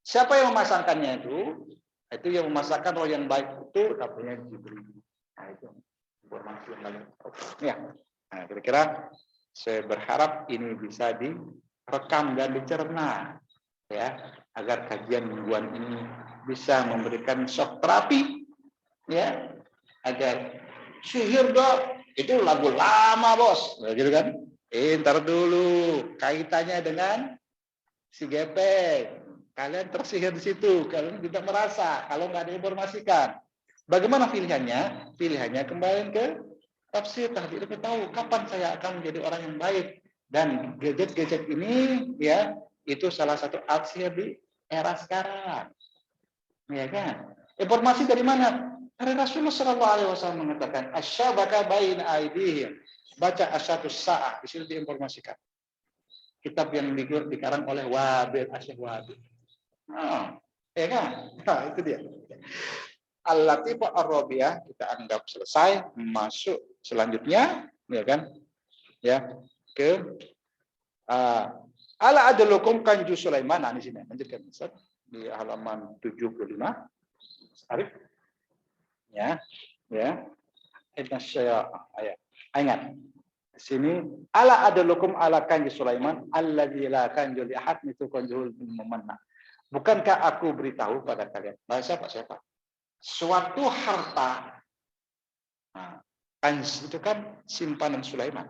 Siapa yang memasangkannya itu? Itu yang memasangkan roh yang baik itu namanya Jibril. Nah, itu informasi yang lain. Ya. Nah, kira-kira saya berharap ini bisa direkam dan dicerna, ya, agar kajian mingguan ini bisa memberikan shock terapi, ya, agar sihir dok itu lagu lama bos, gitu kan? Ntar dulu kaitannya dengan si gepeng. Kalian tersihir di situ, kalian tidak merasa kalau nggak diinformasikan. Bagaimana pilihannya? Pilihannya kembali ke tafsir tadi. Kita tahu kapan saya akan menjadi orang yang baik. Dan gadget-gadget ini, ya, itu salah satu aksi di era sekarang. Ya kan? Informasi dari mana? Dari Rasulullah SAW mengatakan, asyabaka baina aidihim. Baca asyatus sa'ah, di situ diinformasikan. Kitab yang dikarang oleh Wabil Asyik Wabil. Nah, ya kan? Nah, itu dia. Al-Latif Ar-Rabiah kita anggap selesai, masuk selanjutnya, ya kan? Ya, ke ala adalukum kanju Sulaiman. Nah, di sini lanjutkan Ustaz di halaman 75. Arif. Ya, ya. Ayat. Ingat. Di sini ala adalukum ala kanju Sulaiman alladzi la kanju li ahad itu kanjul memanna. Bukankah aku beritahu pada kalian? Bahasa siapa? Suatu harta. Nah, kanz itu kan simpanan Sulaiman.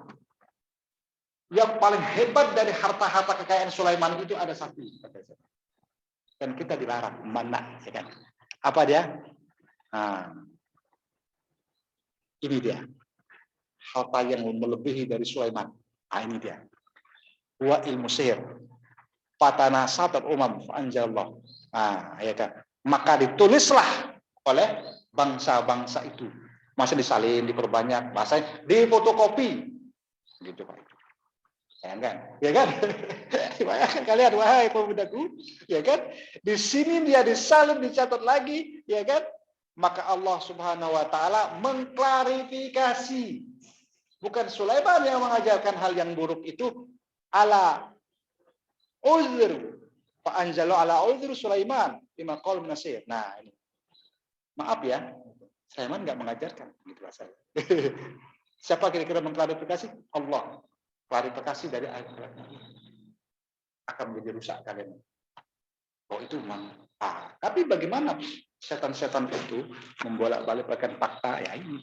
Yang paling hebat dari harta-harta kekayaan Sulaiman itu ada satu. Dan kita dilarang mana, ya kan? Apa dia? Nah, ini dia. Harta yang melebihi dari Sulaiman. Nah, ini dia. Wa ilmu sihir. Fatanasat al-umam anjalallah. Nah, ya kan. Maka ditulislah oleh bangsa-bangsa itu. Masih disalin, diperbanyak, bahasanya difotokopi. Gitu Pak. Ya kan? Ya kan? Bayangkan kalian, wahai pemudaku, ya kan? Di sini dia disalin, dicatat lagi, ya kan? Maka Allah Subhanahu wa taala mengklarifikasi. Bukan Sulaiman yang mengajarkan hal yang buruk itu, ala uzr fa anzalu ala uzr Sulaiman bima qala nasir. Nah, ini. Maaf ya, Sulaiman enggak mengajarkan gitu saya. Siapa kira-kira mengklarifikasi? Allah. Klarifikasi dari ayat akan menjadi rusak kalian. Oh itu memang. Tapi bagaimana setan-setan itu membolak-balikkan fakta? Ya ini.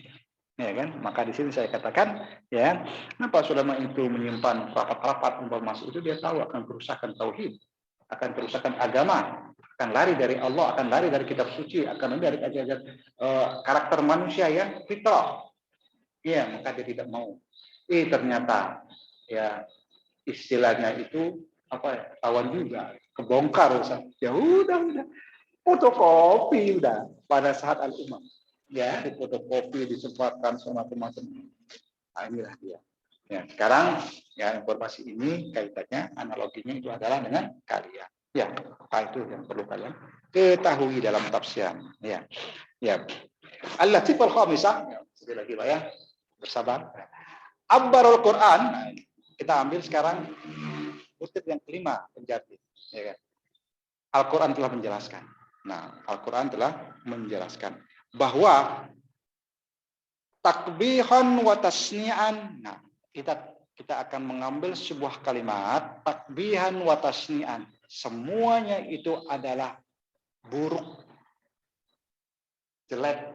Ya kan? Maka di sini saya katakan, ya, kenapa ulama itu menyimpan rapat-rapat informasi itu, dia tahu akan kerusakan tauhid, akan kerusakan agama, akan lari dari Allah, akan lari dari kitab suci, akan lari dari ajaran karakter manusia yang fitrah. Ya, maka dia tidak mau. Ternyata ya istilahnya itu apa ya? Tawan juga, kebongkar. Ya udah. Fotokopi udah pada saat al-umam. Ya, fotokopi disempatkan sama teman-teman. Nah, inilah dia. Ya, sekarang ya informasi ini kaitannya analoginya itu adalah dengan kalian. Ya, apa itu yang perlu kalian ketahui dalam tafsir. Ya. Ya. Al-latiful khamisah. Ya, sekali lagi Pak ya. Bersabar. Abbarul Quran. Kita ambil sekarang kutip yang kelima penjati. Ya kan? Al-Quran telah menjelaskan. Nah, Al-Quran telah menjelaskan bahwa takbihan wa tasni'an. Nah, kita akan mengambil sebuah kalimat takbihan wa tasni'an. Semuanya itu adalah buruk, jelek,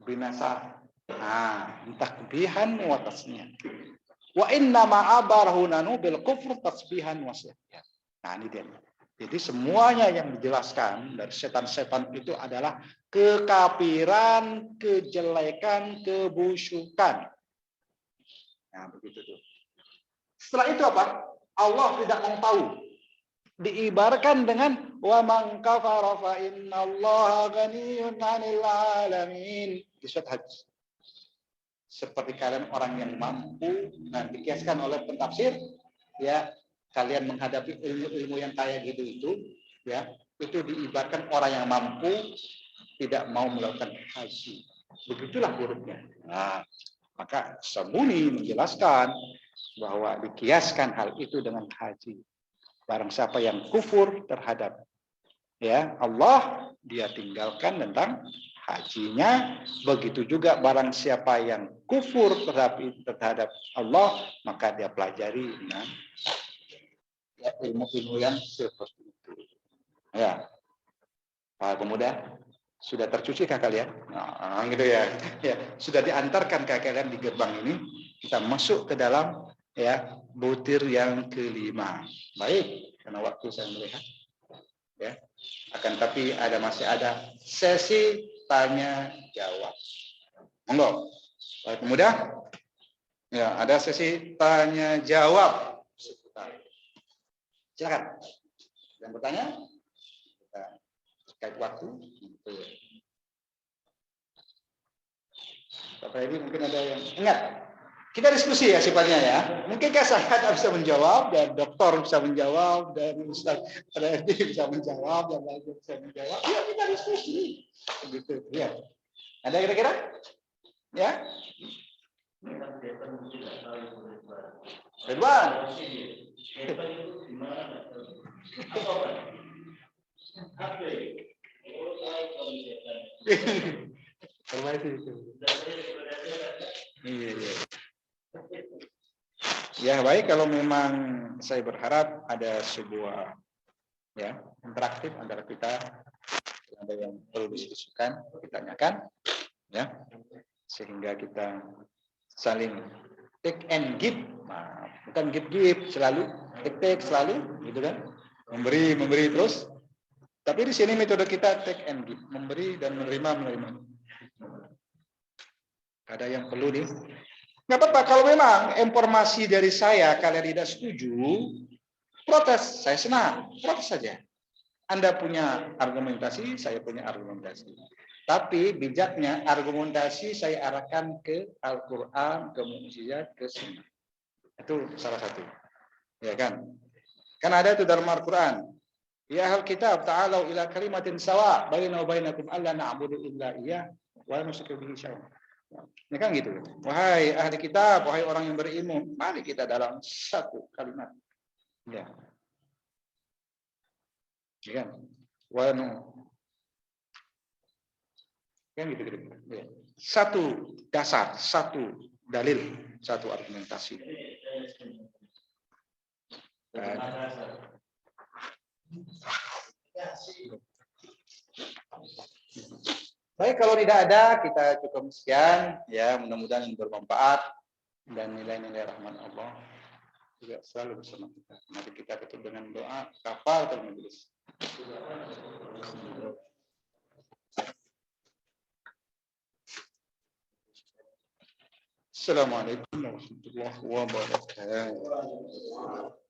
binasa. Nah, takbihan wa tasni'an. Wa inna ma'abarahu nanu bil kufr tasbihan wa tasni'an. Nah, ini dia. Jadi semuanya yang dijelaskan dari setan-setan itu adalah kekafiran, kejelekan, kebusukan. Nah, begitu tuh. Setelah itu apa? Allah tidak mau tahu. Diibarkan dengan wa man kafara fa innallaha ghaniyyun 'anil 'alamin. Di surat Hajj. Seperti kalian orang yang mampu, nah dikiaskan oleh pentafsir, ya, kalian menghadapi ilmu-ilmu yang kayak gitu itu, ya, itu diibaratkan orang yang mampu tidak mau melakukan haji. Begitulah buruknya. Nah, maka Sabuni menjelaskan bahwa dikiaskan hal itu dengan haji. Barang siapa yang kufur terhadap ya Allah, dia tinggalkan tentang hajinya. Begitu juga barang siapa yang kufur terhadap Allah, maka dia pelajari ya, ilmu-ilmu yang seperti itu. Ya, Pak Pemuda, sudah tercucikah kalian? Nah, gitu ya. Ya, sudah diantarkankah kalian di gerbang ini? Kita masuk ke dalam ya butir yang kelima. Baik, karena waktu saya melihat. Ya, akan tapi masih ada sesi tanya jawab. Monggo, Pak Pemuda. Ya, ada sesi tanya jawab. Silakan. Yang bertanya, terkait waktu. Bapak Ibu mungkin ada yang ingat. Kita diskusi ya sifatnya ya. Mungkinkah saya bisa menjawab, dan dokter bisa menjawab, dan Ustaz Redi bisa menjawab, dan lain bisa menjawab. Ya kita diskusi. Begitu. Ya. Ada kira-kira? Ya. Ridwan. Iya. Ya baik, kalau memang saya berharap ada sebuah ya interaktif antara kita, ada yang perlu didiskusikan, ditanyakan, ya, sehingga kita saling take and give, nah, bukan give selalu, take selalu, gitu kan, memberi terus. Tapi di sini metode kita take and give, memberi dan menerima. Ada yang perlu nih. Nggak apa-apa, kalau memang informasi dari saya kalian tidak setuju, protes, saya senang, protes saja. Anda punya argumentasi, saya punya argumentasi. Tapi bijaknya argumentasi saya arahkan ke Al-Quran, ke mukjizat, ke sunnah. Itu salah satu. Ya kan? Kan ada itu dalam Al-Quran. Ya ahal kitab, ta'alau ila kalimatin sawa, baina wa bainakum alla na'budu illa iyyah wa la nusyriku bihi syai'an. Ini kan gitu. Wahai ahli kitab, wahai orang yang berilmu, mari kita dalam satu kalimat. Ya. Ya kan? Kan gitu. Ya. Satu dasar, satu dalil, satu argumentasi. Baik, kalau tidak ada kita cukup sekian ya, mudah-mudahan ini bermanfaat dan nilai-nilai rahmat Allah juga selalu bersama kita. Mari kita tutup dengan doa kafaratul majelis. Assalamualaikum warahmatullahi wabarakatuh.